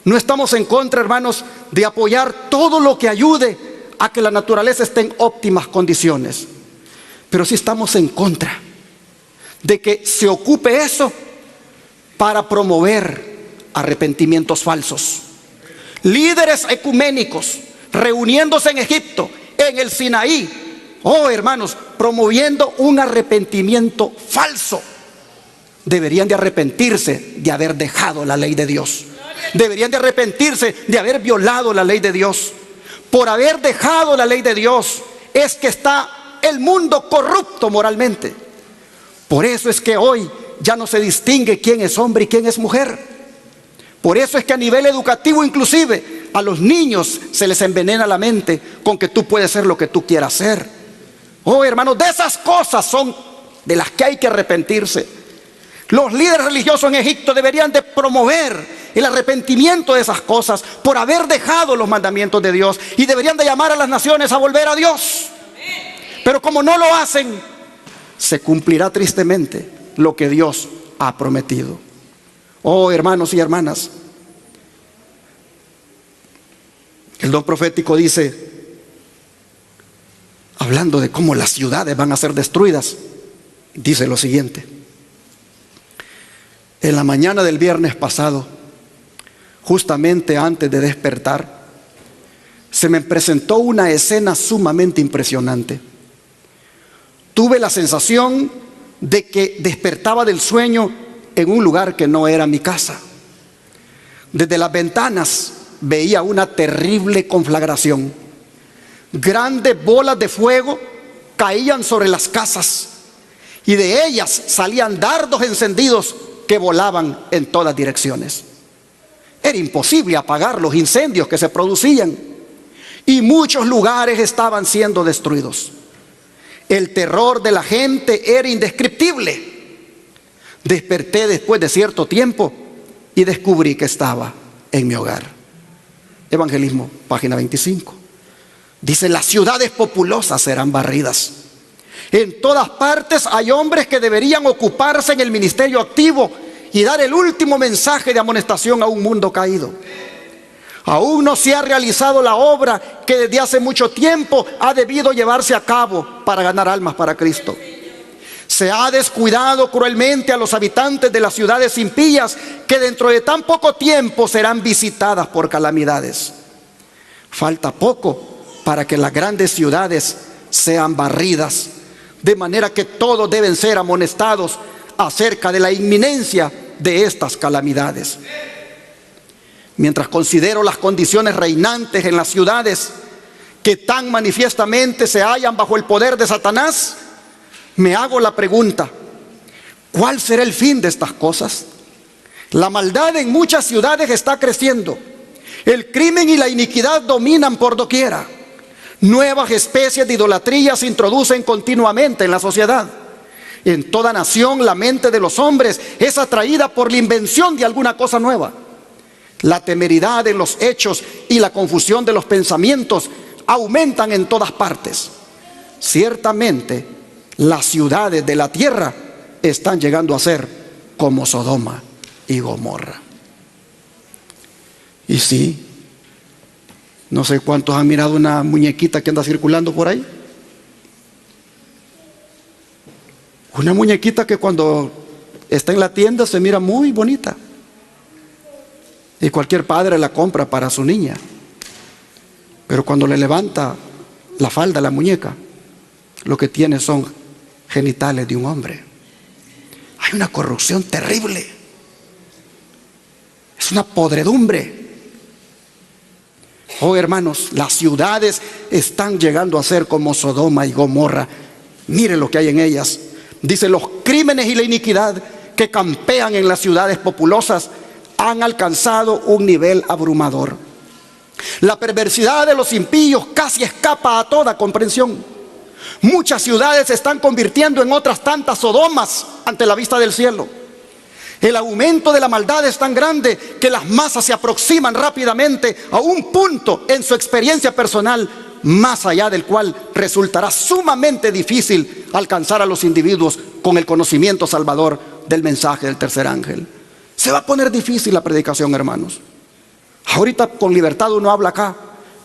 No estamos en contra, hermanos, de apoyar todo lo que ayude a que la naturaleza esté en óptimas condiciones. Pero sí estamos en contra de que se ocupe eso para promover arrepentimientos falsos. Líderes ecuménicos reuniéndose en Egipto, en el Sinaí, oh hermanos, promoviendo un arrepentimiento falso. Deberían de arrepentirse de haber dejado la ley de Dios. Deberían de arrepentirse de haber violado la ley de Dios. Por haber dejado la ley de Dios es que está el mundo corrupto moralmente. Por eso es que hoy ya no se distingue quién es hombre y quién es mujer. Por eso es que a nivel educativo inclusive a los niños se les envenena la mente con que tú puedes ser lo que tú quieras ser. Oh hermanos, de esas cosas son de las que hay que arrepentirse. Los líderes religiosos en Egipto deberían de promover el arrepentimiento de esas cosas por haber dejado los mandamientos de Dios, y deberían de llamar a las naciones a volver a Dios. Pero como no lo hacen, se cumplirá tristemente lo que Dios ha prometido. Oh hermanos y hermanas, el don profético dice, hablando de cómo las ciudades van a ser destruidas, dice lo siguiente: en la mañana del viernes pasado, justamente antes de despertar, se me presentó una escena sumamente impresionante. Tuve la sensación de que despertaba del sueño en un lugar que no era mi casa. Desde las ventanas veía una terrible conflagración. Grandes bolas de fuego caían sobre las casas, y de ellas salían dardos encendidos que volaban en todas direcciones. Era imposible apagar los incendios que se producían, y muchos lugares estaban siendo destruidos. El terror de la gente era indescriptible. Desperté después de cierto tiempo y descubrí que estaba en mi hogar. Evangelismo, página 25. Dice: las ciudades populosas serán barridas. En todas partes hay hombres que deberían ocuparse en el ministerio activo y dar el último mensaje de amonestación a un mundo caído. Aún no se ha realizado la obra que desde hace mucho tiempo ha debido llevarse a cabo para ganar almas para Cristo. Se ha descuidado cruelmente a los habitantes de las ciudades impías, que dentro de tan poco tiempo serán visitadas por calamidades. Falta poco para que las grandes ciudades sean barridas, de manera que todos deben ser amonestados acerca de la inminencia de estas calamidades. Mientras considero las condiciones reinantes en las ciudades, que tan manifiestamente se hallan bajo el poder de Satanás, me hago la pregunta: ¿cuál será el fin de estas cosas? La maldad en muchas ciudades está creciendo. El crimen y la iniquidad dominan por doquiera. Nuevas especies de idolatría se introducen continuamente en la sociedad. En toda nación la mente de los hombres es atraída por la invención de alguna cosa nueva. La temeridad en los hechos y la confusión de los pensamientos aumentan en todas partes. Ciertamente, las ciudades de la tierra están llegando a ser como Sodoma y Gomorra. Y sí, no sé cuántos han mirado una muñequita que anda circulando por ahí. Una muñequita que cuando está en la tienda se mira muy bonita. Y cualquier padre la compra para su niña. Pero cuando le levanta la falda a la muñeca, lo que tiene son genitales de un hombre. Hay una corrupción terrible. Es una podredumbre. Oh, hermanos, las ciudades están llegando a ser como Sodoma y Gomorra. Mire lo que hay en ellas. Dice, los crímenes y la iniquidad que campean en las ciudades populosas han alcanzado un nivel abrumador. La perversidad de los impíos casi escapa a toda comprensión. Muchas ciudades se están convirtiendo en otras tantas Sodomas ante la vista del cielo. El aumento de la maldad es tan grande que las masas se aproximan rápidamente a un punto en su experiencia personal, más allá del cual resultará sumamente difícil alcanzar a los individuos con el conocimiento salvador del mensaje del tercer ángel. Se va a poner difícil la predicación, hermanos. Ahorita con libertad uno habla acá,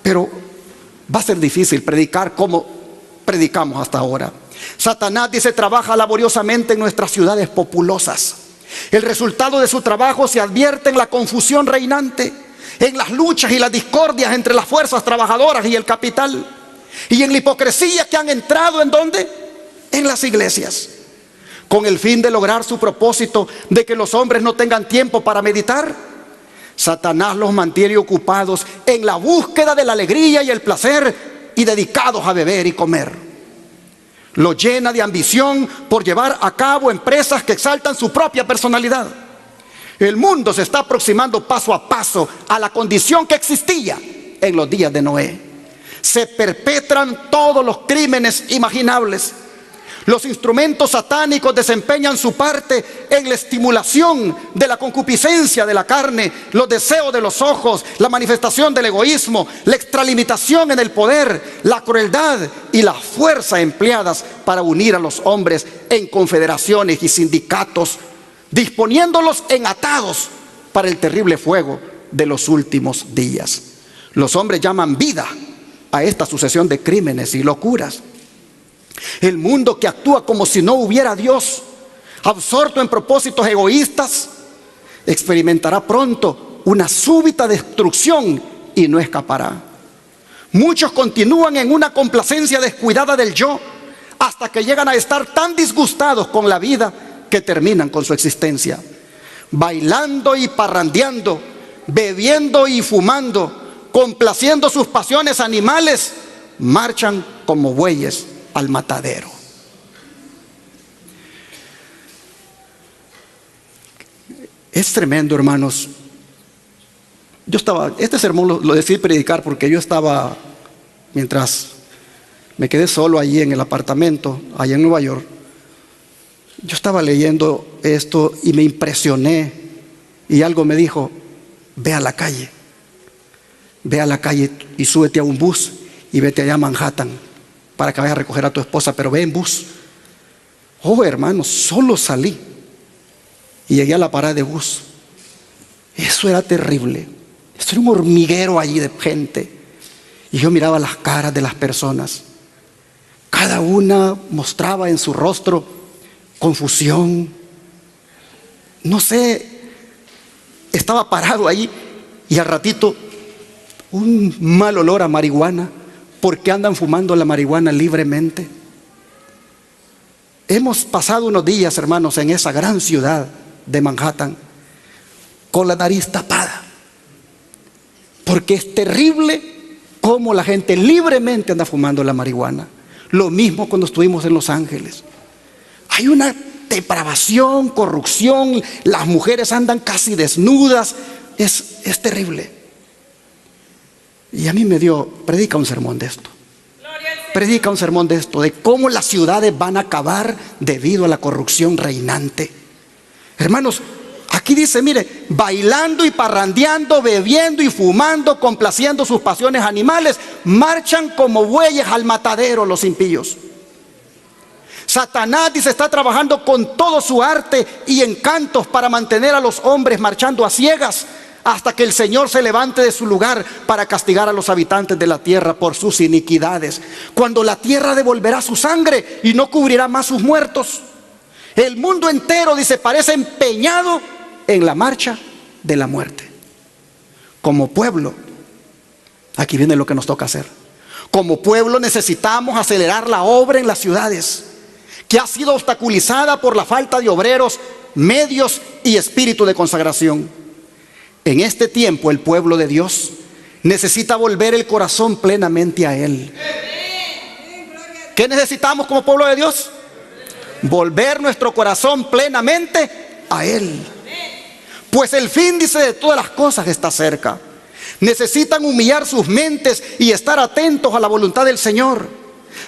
pero va a ser difícil predicar como predicamos hasta ahora. Satanás, dice, trabaja laboriosamente en nuestras ciudades populosas. El resultado de su trabajo se advierte en la confusión reinante, en las luchas y las discordias entre las fuerzas trabajadoras y el capital, y en la hipocresía que han entrado ¿en dónde? En las iglesias, con el fin de lograr su propósito de que los hombres no tengan tiempo para meditar. Satanás los mantiene ocupados en la búsqueda de la alegría y el placer y dedicados a beber y comer. Lo llena de ambición por llevar a cabo empresas que exaltan su propia personalidad. El mundo se está aproximando paso a paso a la condición que existía en los días de Noé. Se perpetran todos los crímenes imaginables. Los instrumentos satánicos desempeñan su parte en la estimulación de la concupiscencia de la carne, los deseos de los ojos, la manifestación del egoísmo, la extralimitación en el poder, la crueldad y la fuerza empleadas para unir a los hombres en confederaciones y sindicatos, disponiéndolos enatados para el terrible fuego de los últimos días. Los hombres llaman vida a esta sucesión de crímenes y locuras. El mundo que actúa como si no hubiera Dios, absorto en propósitos egoístas, experimentará pronto una súbita destrucción y no escapará. Muchos continúan en una complacencia descuidada del yo hasta que llegan a estar tan disgustados con la vida que terminan con su existencia. Bailando y parrandeando, bebiendo y fumando, complaciendo sus pasiones animales, marchan como bueyes al matadero. Es tremendo, hermanos. Este sermón lo decidí predicar porque yo estaba, mientras me quedé solo allí en el apartamento, allá en Nueva York, yo estaba leyendo esto y me impresioné, y algo me dijo: ve a la calle y súbete a un bus y vete allá a Manhattan para que vayas a recoger a tu esposa, pero ve en bus. Oh, hermanos, solo salí y llegué a la parada de bus. Eso era terrible. Esto era un hormiguero allí de gente, y yo miraba las caras de las personas. Cada una mostraba en su rostro confusión. No sé, estaba parado ahí y al ratito un mal olor a marihuana. ¿Por qué andan fumando la marihuana libremente? Hemos pasado unos días, hermanos, en esa gran ciudad de Manhattan con la nariz tapada, porque es terrible cómo la gente libremente anda fumando la marihuana. Lo mismo cuando estuvimos en Los Ángeles. Hay una depravación, corrupción, las mujeres andan casi desnudas. Es terrible. Y a mí predica un sermón de esto. predica un sermón de esto, de cómo las ciudades van a acabar debido a la corrupción reinante. Hermanos, aquí dice, mire, bailando y parrandeando, bebiendo y fumando, complaciendo sus pasiones animales, marchan como bueyes al matadero los impíos. Satanás, dice, está trabajando con todo su arte y encantos para mantener a los hombres marchando a ciegas hasta que el Señor se levante de su lugar para castigar a los habitantes de la tierra por sus iniquidades. Cuando la tierra devolverá su sangre y no cubrirá más sus muertos. El mundo entero, dice, parece empeñado en la marcha de la muerte. Como pueblo, aquí viene lo que nos toca hacer. Como pueblo necesitamos acelerar la obra en las ciudades, que ha sido obstaculizada por la falta de obreros, medios y espíritu de consagración. En este tiempo el pueblo de Dios necesita volver el corazón plenamente a Él. ¿Qué necesitamos como pueblo de Dios? Volver nuestro corazón plenamente a Él. Pues el fin, dice, de todas las cosas está cerca. Necesitan humillar sus mentes y estar atentos a la voluntad del Señor,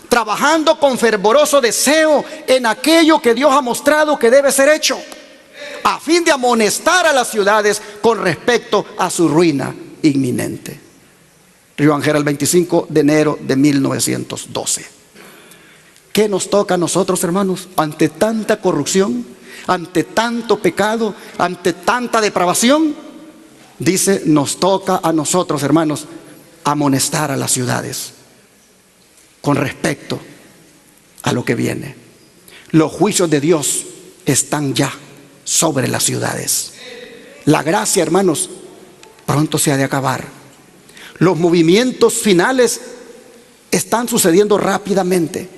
trabajando con fervoroso deseo en aquello que Dios ha mostrado que debe ser hecho, a fin de amonestar a las ciudades con respecto a su ruina inminente. Río Ángel, el 25 de enero de 1912. ¿Qué nos toca a nosotros, hermanos, ante tanta corrupción, ante tanto pecado, ante tanta depravación? Dice, nos toca a nosotros, hermanos, amonestar a las ciudades con respecto a lo que viene. Los juicios de Dios están ya sobre las ciudades. La gracia, hermanos, pronto se ha de acabar. Los movimientos finales están sucediendo rápidamente.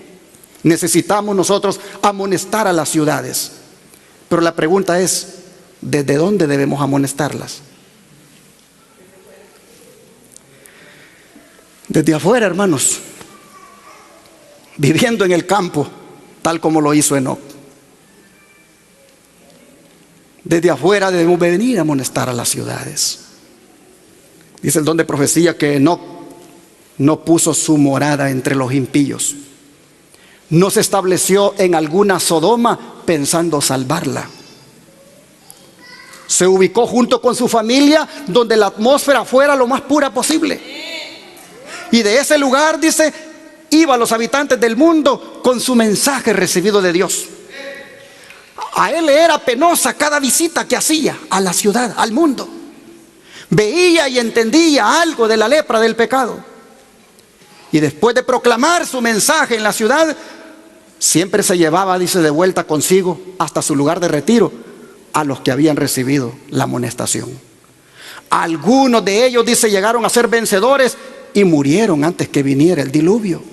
Necesitamos nosotros amonestar a las ciudades. Pero la pregunta es, ¿desde dónde debemos amonestarlas? Desde afuera, hermanos, viviendo en el campo, tal como lo hizo Enoc. Desde afuera debemos venir a amonestar a las ciudades. Dice el don de profecía que Enoc no puso su morada entre los impíos. No se estableció en alguna Sodoma pensando salvarla. Se ubicó junto con su familia donde la atmósfera fuera lo más pura posible. Y de ese lugar, dice, iban los habitantes del mundo con su mensaje recibido de Dios. A él le era penosa cada visita que hacía a la ciudad, al mundo. Veía y entendía algo de la lepra del pecado. Y después de proclamar su mensaje en la ciudad, siempre se llevaba, dice, de vuelta consigo hasta su lugar de retiro a los que habían recibido la amonestación. Algunos de ellos, dice, llegaron a ser vencedores y murieron antes que viniera el diluvio.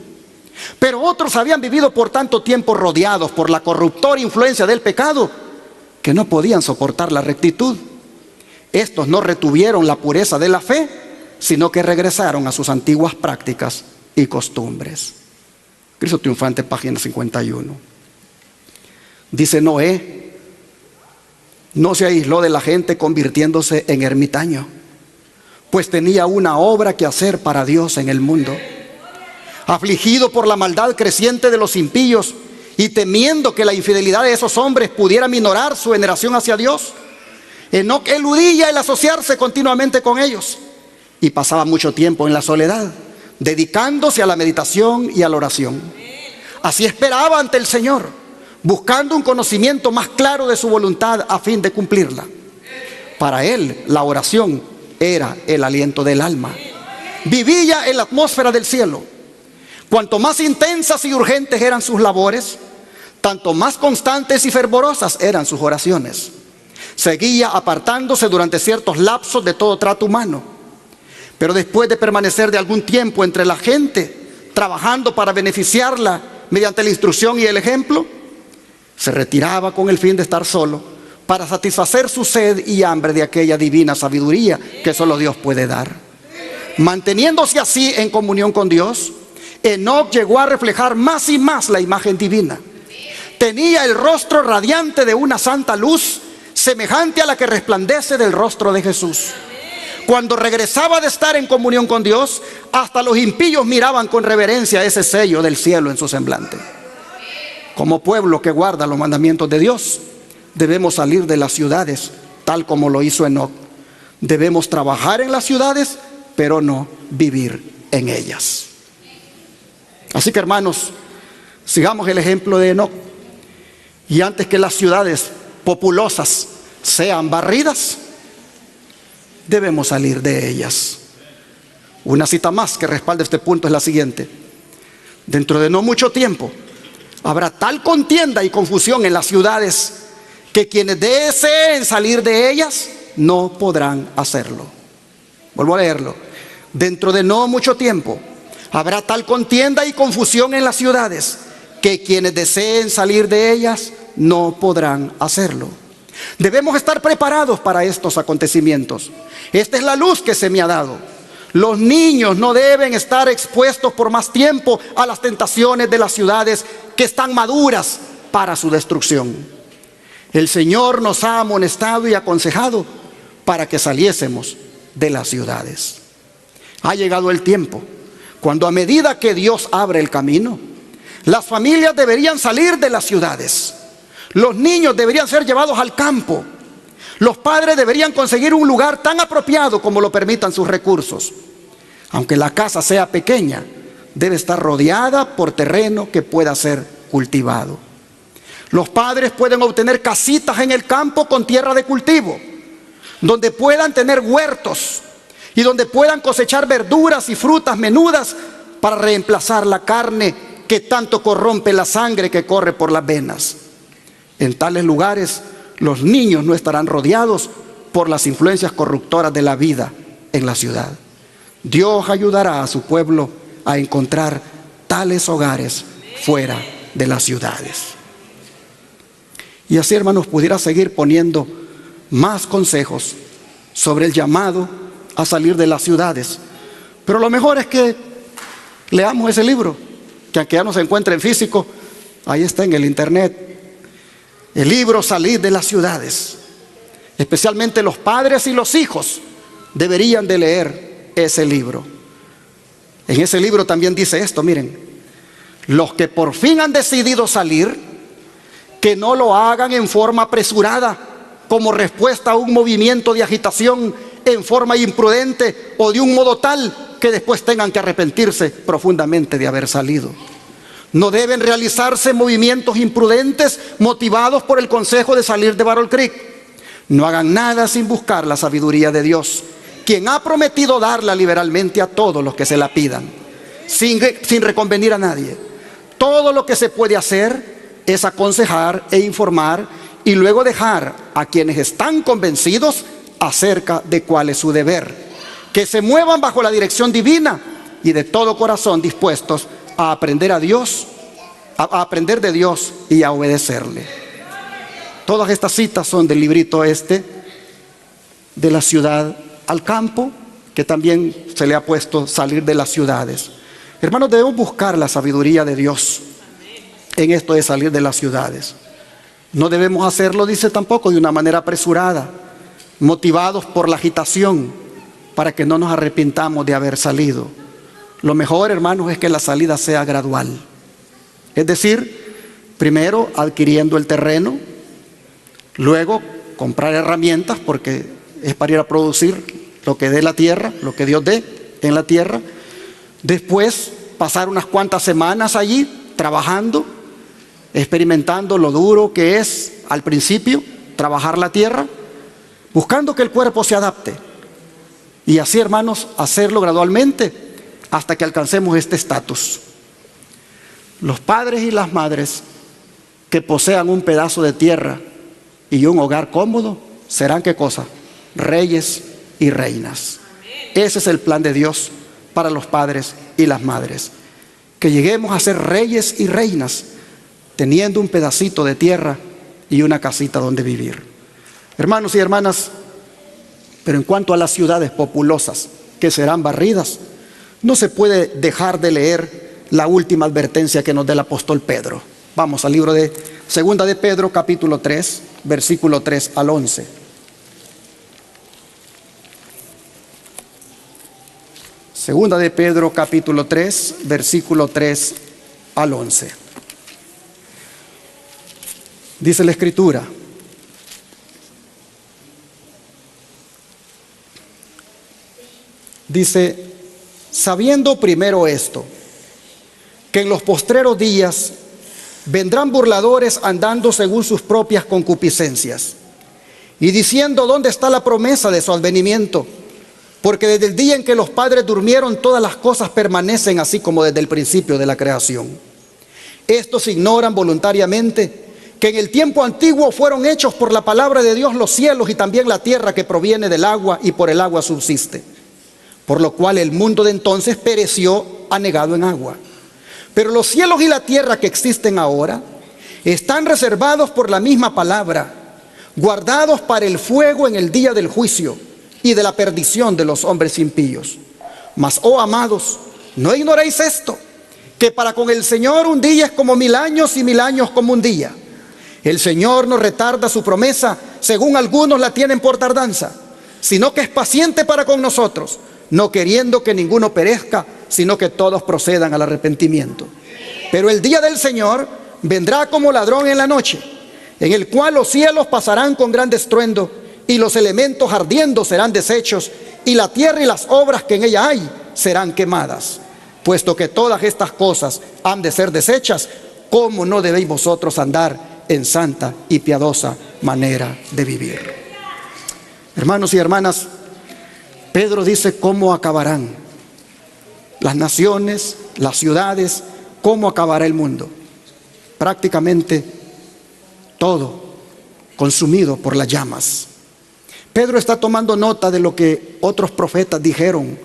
Pero otros habían vivido por tanto tiempo rodeados por la corruptora influencia del pecado que no podían soportar la rectitud. Estos no retuvieron la pureza de la fe, sino que regresaron a sus antiguas prácticas y costumbres. Cristo Triunfante, página 51. Dice Noé, no se aisló de la gente convirtiéndose en ermitaño, pues tenía una obra que hacer para Dios en el mundo. Afligido por la maldad creciente de los impíos y temiendo que la infidelidad de esos hombres pudiera minorar su veneración hacia Dios, Enoc eludía el asociarse continuamente con ellos y pasaba mucho tiempo en la soledad, dedicándose a la meditación y a la oración. Así esperaba ante el Señor, buscando un conocimiento más claro de su voluntad a fin de cumplirla. Para él, la oración era el aliento del alma. Vivía en la atmósfera del cielo. Cuanto más intensas y urgentes eran sus labores, tanto más constantes y fervorosas eran sus oraciones. Seguía apartándose durante ciertos lapsos de todo trato humano, pero después de permanecer de algún tiempo entre la gente, trabajando para beneficiarla mediante la instrucción y el ejemplo, se retiraba con el fin de estar solo para satisfacer su sed y hambre de aquella divina sabiduría que solo Dios puede dar. Manteniéndose así en comunión con Dios, Enoc llegó a reflejar más y más la imagen divina. Tenía el rostro radiante de una santa luz, semejante a la que resplandece del rostro de Jesús. Cuando regresaba de estar en comunión con Dios, hasta los impíos miraban con reverencia ese sello del cielo en su semblante. Como pueblo que guarda los mandamientos de Dios, debemos salir de las ciudades, tal como lo hizo Enoc. Debemos trabajar en las ciudades, pero no vivir en ellas. Así que, hermanos, sigamos el ejemplo de Enoc. Y antes que las ciudades populosas sean barridas, debemos salir de ellas. Una cita más que respalda este punto es la siguiente: dentro de no mucho tiempo habrá tal contienda y confusión en las ciudades que quienes deseen salir de ellas no podrán hacerlo. Vuelvo a leerlo. Dentro de no mucho tiempo habrá tal contienda y confusión en las ciudades que quienes deseen salir de ellas no podrán hacerlo. Debemos estar preparados para estos acontecimientos. Esta es la luz que se me ha dado. Los niños no deben estar expuestos por más tiempo a las tentaciones de las ciudades que están maduras para su destrucción. El Señor nos ha amonestado y aconsejado para que saliésemos de las ciudades. Ha llegado el tiempo cuando, a medida que Dios abre el camino, las familias deberían salir de las ciudades. Los niños deberían ser llevados al campo. Los padres deberían conseguir un lugar tan apropiado como lo permitan sus recursos. Aunque la casa sea pequeña, debe estar rodeada por terreno que pueda ser cultivado. Los padres pueden obtener casitas en el campo con tierra de cultivo, donde puedan tener huertos y donde puedan cosechar verduras y frutas menudas para reemplazar la carne que tanto corrompe la sangre que corre por las venas. En tales lugares, los niños no estarán rodeados por las influencias corruptoras de la vida en la ciudad. Dios ayudará a su pueblo a encontrar tales hogares fuera de las ciudades. Y así, hermanos, pudiera seguir poniendo más consejos sobre el llamado a salir de las ciudades. Pero lo mejor es que leamos ese libro, que aunque ya no se encuentre en físico, ahí está en el internet. El libro Salir de las ciudades. Especialmente los padres y los hijos deberían de leer ese libro. En ese libro también dice esto, miren: los que por fin han decidido salir, que no lo hagan en forma apresurada, como respuesta a un movimiento de agitación en forma imprudente o de un modo tal que después tengan que arrepentirse profundamente de haber salido. No deben realizarse movimientos imprudentes motivados por el consejo de salir de Battle Creek. No hagan nada sin buscar la sabiduría de Dios, quien ha prometido darla liberalmente a todos los que se la pidan, sin reconvenir a nadie. Todo lo que se puede hacer es aconsejar e informar y luego dejar a quienes están convencidos acerca de cuál es su deber, que se muevan bajo la dirección divina y de todo corazón dispuestos a aprender a Dios, a aprender de Dios y a obedecerle. Todas estas citas son del librito este, de la ciudad al campo, que también se le ha puesto salir de las ciudades. Hermanos, debemos buscar la sabiduría de Dios en esto de salir de las ciudades. No debemos hacerlo, dice, tampoco de una manera apresurada, motivados por la agitación, para que no nos arrepintamos de haber salido. Lo mejor, hermanos, es que la salida sea gradual. Es decir, primero adquiriendo el terreno, luego comprar herramientas, porque es para ir a producir lo que dé la tierra, lo que Dios dé en la tierra. Después pasar unas cuantas semanas allí trabajando, experimentando lo duro que es al principio trabajar la tierra, buscando que el cuerpo se adapte. Y así, hermanos, hacerlo gradualmente hasta que alcancemos este estatus. Los padres y las madres que posean un pedazo de tierra y un hogar cómodo serán, ¿qué cosa? Reyes y reinas. Ese es el plan de Dios para los padres y las madres, que lleguemos a ser reyes y reinas teniendo un pedacito de tierra y una casita donde vivir. Hermanos y hermanas, pero en cuanto a las ciudades populosas que serán barridas, no se puede dejar de leer la última advertencia que nos da el apóstol Pedro. Vamos al libro de Segunda de Pedro, capítulo 3, versículo 3 al 11. Segunda de Pedro capítulo 3, versículo 3 al 11. Dice la Escritura: dice, sabiendo primero esto, que en los postreros días vendrán burladores andando según sus propias concupiscencias, y diciendo: ¿dónde está la promesa de su advenimiento? Porque desde el día en que los padres durmieron, todas las cosas permanecen así como desde el principio de la creación. Estos ignoran voluntariamente que en el tiempo antiguo fueron hechos por la palabra de Dios los cielos y también la tierra, que proviene del agua y por el agua subsiste. Por lo cual el mundo de entonces pereció anegado en agua. Pero los cielos y la tierra que existen ahora están reservados por la misma palabra, guardados para el fuego en el día del juicio y de la perdición de los hombres impíos. Mas, oh amados, no ignoréis esto, que para con el Señor un día es como 1000 años y 1000 años como un día. El Señor no retarda su promesa, según algunos la tienen por tardanza, sino que es paciente para con nosotros, no queriendo que ninguno perezca, sino que todos procedan al arrepentimiento. Pero el día del Señor vendrá como ladrón en la noche, en el cual los cielos pasarán con gran estruendo, y los elementos ardiendo serán deshechos, y la tierra y las obras que en ella hay serán quemadas. Puesto que todas estas cosas han de ser deshechas, ¿cómo no debéis vosotros andar en santa y piadosa manera de vivir? Hermanos y hermanas, Pedro dice cómo acabarán las naciones, las ciudades, cómo acabará el mundo. Prácticamente todo consumido por las llamas. Pedro está tomando nota de lo que otros profetas dijeron,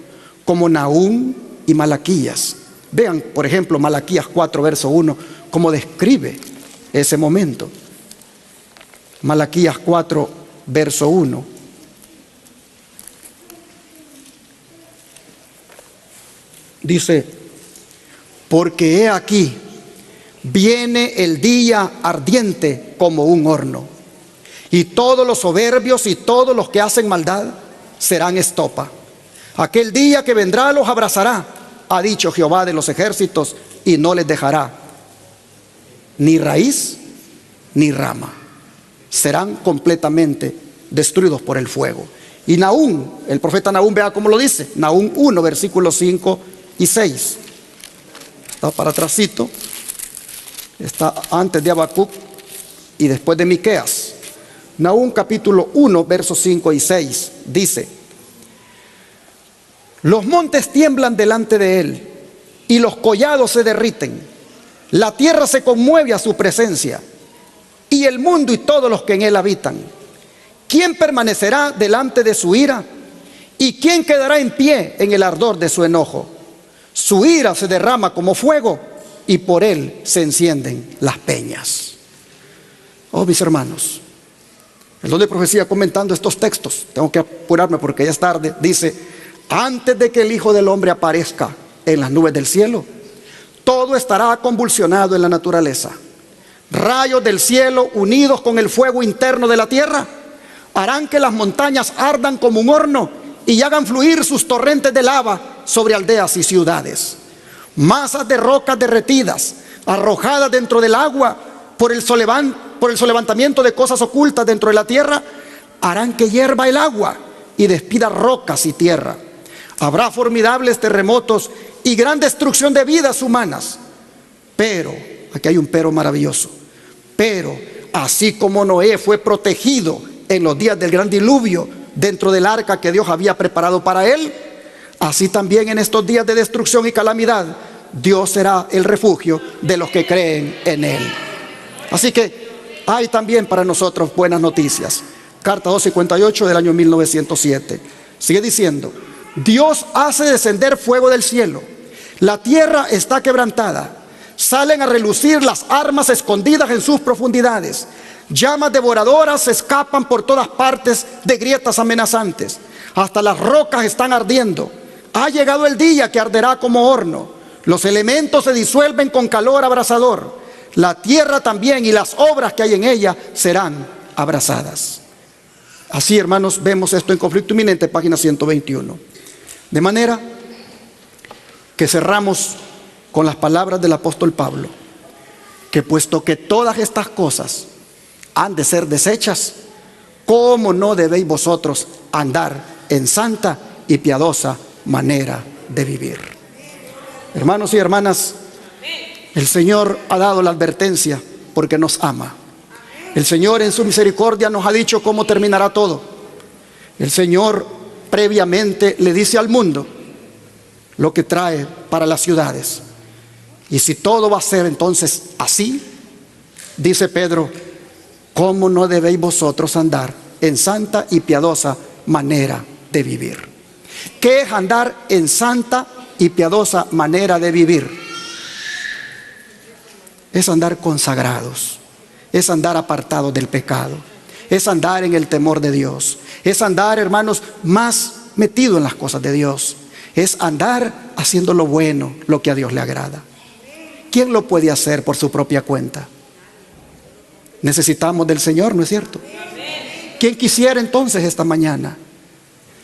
como Nahum y Malaquías. Vean, por ejemplo, Malaquías 4, verso 1, cómo describe ese momento. Malaquías 4, verso 1. Dice: porque he aquí, viene el día ardiente como un horno, y todos los soberbios y todos los que hacen maldad serán estopa. Aquel día que vendrá los abrazará, ha dicho Jehová de los ejércitos, y no les dejará ni raíz ni rama. Serán completamente destruidos por el fuego. Y Nahum, el profeta Nahum, vea cómo lo dice. Nahum 1, versículos 5 y 6. Está para atrásito. Está antes de Habacuc y después de Miqueas. Nahum capítulo 1, versos 5 y 6 dice: los montes tiemblan delante de él, y los collados se derriten. La tierra se conmueve a su presencia, y el mundo y todos los que en él habitan. ¿Quién permanecerá delante de su ira? ¿Y quién quedará en pie en el ardor de su enojo? Su ira se derrama como fuego, y por él se encienden las peñas. Oh, mis hermanos, el don de profecía, comentando estos textos, tengo que apurarme porque ya es tarde, dice: antes de que el Hijo del Hombre aparezca en las nubes del cielo, todo estará convulsionado en la naturaleza. Rayos del cielo unidos con el fuego interno de la tierra harán que las montañas ardan como un horno y hagan fluir sus torrentes de lava sobre aldeas y ciudades. Masas de rocas derretidas, arrojadas dentro del agua por el solevantamiento de cosas ocultas dentro de la tierra, harán que hierva el agua y despida rocas y tierra. Habrá formidables terremotos y gran destrucción de vidas humanas. Pero, aquí hay un pero maravilloso, pero así como Noé fue protegido en los días del gran diluvio dentro del arca que Dios había preparado para él, así también en estos días de destrucción y calamidad, Dios será el refugio de los que creen en él. Así que hay también para nosotros buenas noticias. Carta 258 del año 1907. Sigue diciendo: Dios hace descender fuego del cielo. La tierra está quebrantada. Salen a relucir las armas escondidas en sus profundidades. Llamas devoradoras se escapan por todas partes de grietas amenazantes. Hasta las rocas están ardiendo. Ha llegado el día que arderá como horno. Los elementos se disuelven con calor abrasador. La tierra también y las obras que hay en ella serán abrasadas. Así, hermanos, vemos esto en Conflicto Inminente, página 121. De manera que cerramos con las palabras del apóstol Pablo, que puesto que todas estas cosas han de ser deshechas, ¿cómo no debéis vosotros andar en santa y piadosa manera de vivir? Hermanos y hermanas, el Señor ha dado la advertencia porque nos ama. El Señor en su misericordia nos ha dicho cómo terminará todo. El Señor previamente le dice al mundo lo que trae para las ciudades. Y si todo va a ser entonces así, dice Pedro, ¿cómo no debéis vosotros andar en santa y piadosa manera de vivir? ¿Qué es andar en santa y piadosa manera de vivir? Es andar consagrados, es andar apartados del pecado, es andar en el temor de Dios, es andar, hermanos, más metido en las cosas de Dios, es andar haciendo lo bueno, lo que a Dios le agrada. ¿Quién lo puede hacer por su propia cuenta? Necesitamos del Señor, ¿no es cierto? ¿Quién quisiera entonces esta mañana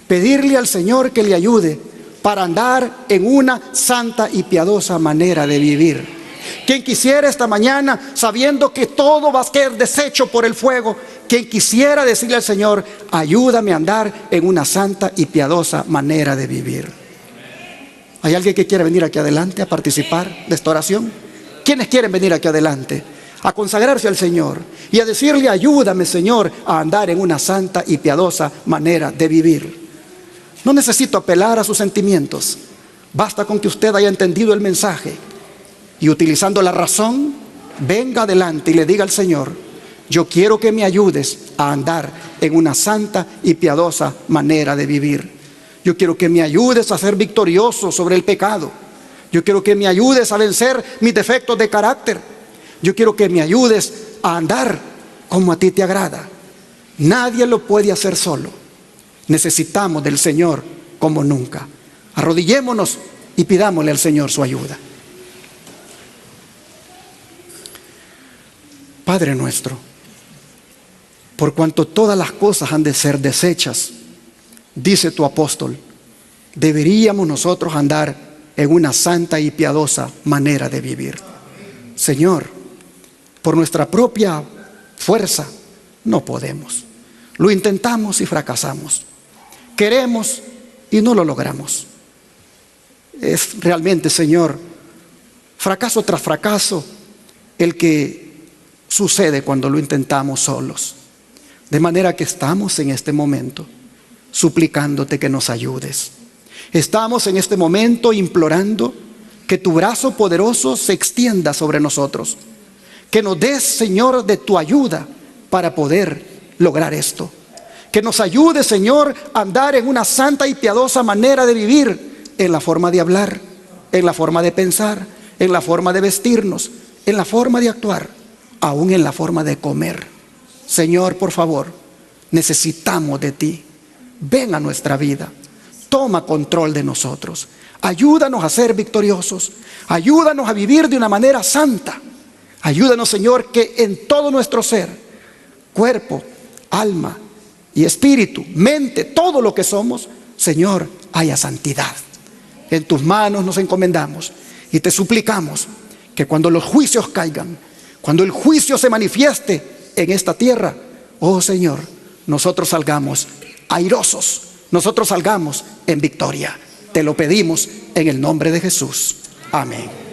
pedirle al Señor que le ayude para andar en una santa y piadosa manera de vivir? ¿Quién quisiera esta mañana, sabiendo que todo va a ser deshecho por el fuego, quien quisiera decirle al Señor, ayúdame a andar en una santa y piadosa manera de vivir? ¿Hay alguien que quiere venir aquí adelante a participar de esta oración? ¿Quiénes quieren venir aquí adelante a consagrarse al Señor y a decirle, ayúdame, Señor, a andar en una santa y piadosa manera de vivir? No necesito apelar a sus sentimientos. Basta con que usted haya entendido el mensaje y, utilizando la razón, venga adelante y le diga al Señor, yo quiero que me ayudes a andar en una santa y piadosa manera de vivir. Yo quiero que me ayudes a ser victorioso sobre el pecado. Yo quiero que me ayudes a vencer mis defectos de carácter. Yo quiero que me ayudes a andar como a ti te agrada. Nadie lo puede hacer solo. Necesitamos del Señor como nunca. Arrodillémonos y pidámosle al Señor su ayuda. Padre nuestro, por cuanto todas las cosas han de ser deshechas, dice tu apóstol, deberíamos nosotros andar en una santa y piadosa manera de vivir. Señor, por nuestra propia fuerza no podemos. Lo intentamos y fracasamos. Queremos y no lo logramos. Es realmente, Señor, fracaso tras fracaso el que sucede cuando lo intentamos solos. De manera que estamos en este momento suplicándote que nos ayudes. Estamos en este momento implorando que tu brazo poderoso se extienda sobre nosotros. Que nos des, Señor, de tu ayuda para poder lograr esto. Que nos ayude, Señor, a andar en una santa y piadosa manera de vivir, en la forma de hablar, en la forma de pensar, en la forma de vestirnos, en la forma de actuar, aún en la forma de comer. Señor, por favor, necesitamos de ti. Ven a nuestra vida, toma control de nosotros, ayúdanos a ser victoriosos, ayúdanos a vivir de una manera santa. Ayúdanos, Señor, que en todo nuestro ser, cuerpo, alma y espíritu, mente, todo lo que somos, Señor, haya santidad. En tus manos nos encomendamos y te suplicamos que cuando los juicios caigan, cuando el juicio se manifieste en esta tierra, oh Señor, nosotros salgamos airosos, nosotros salgamos en victoria. Te lo pedimos en el nombre de Jesús. Amén.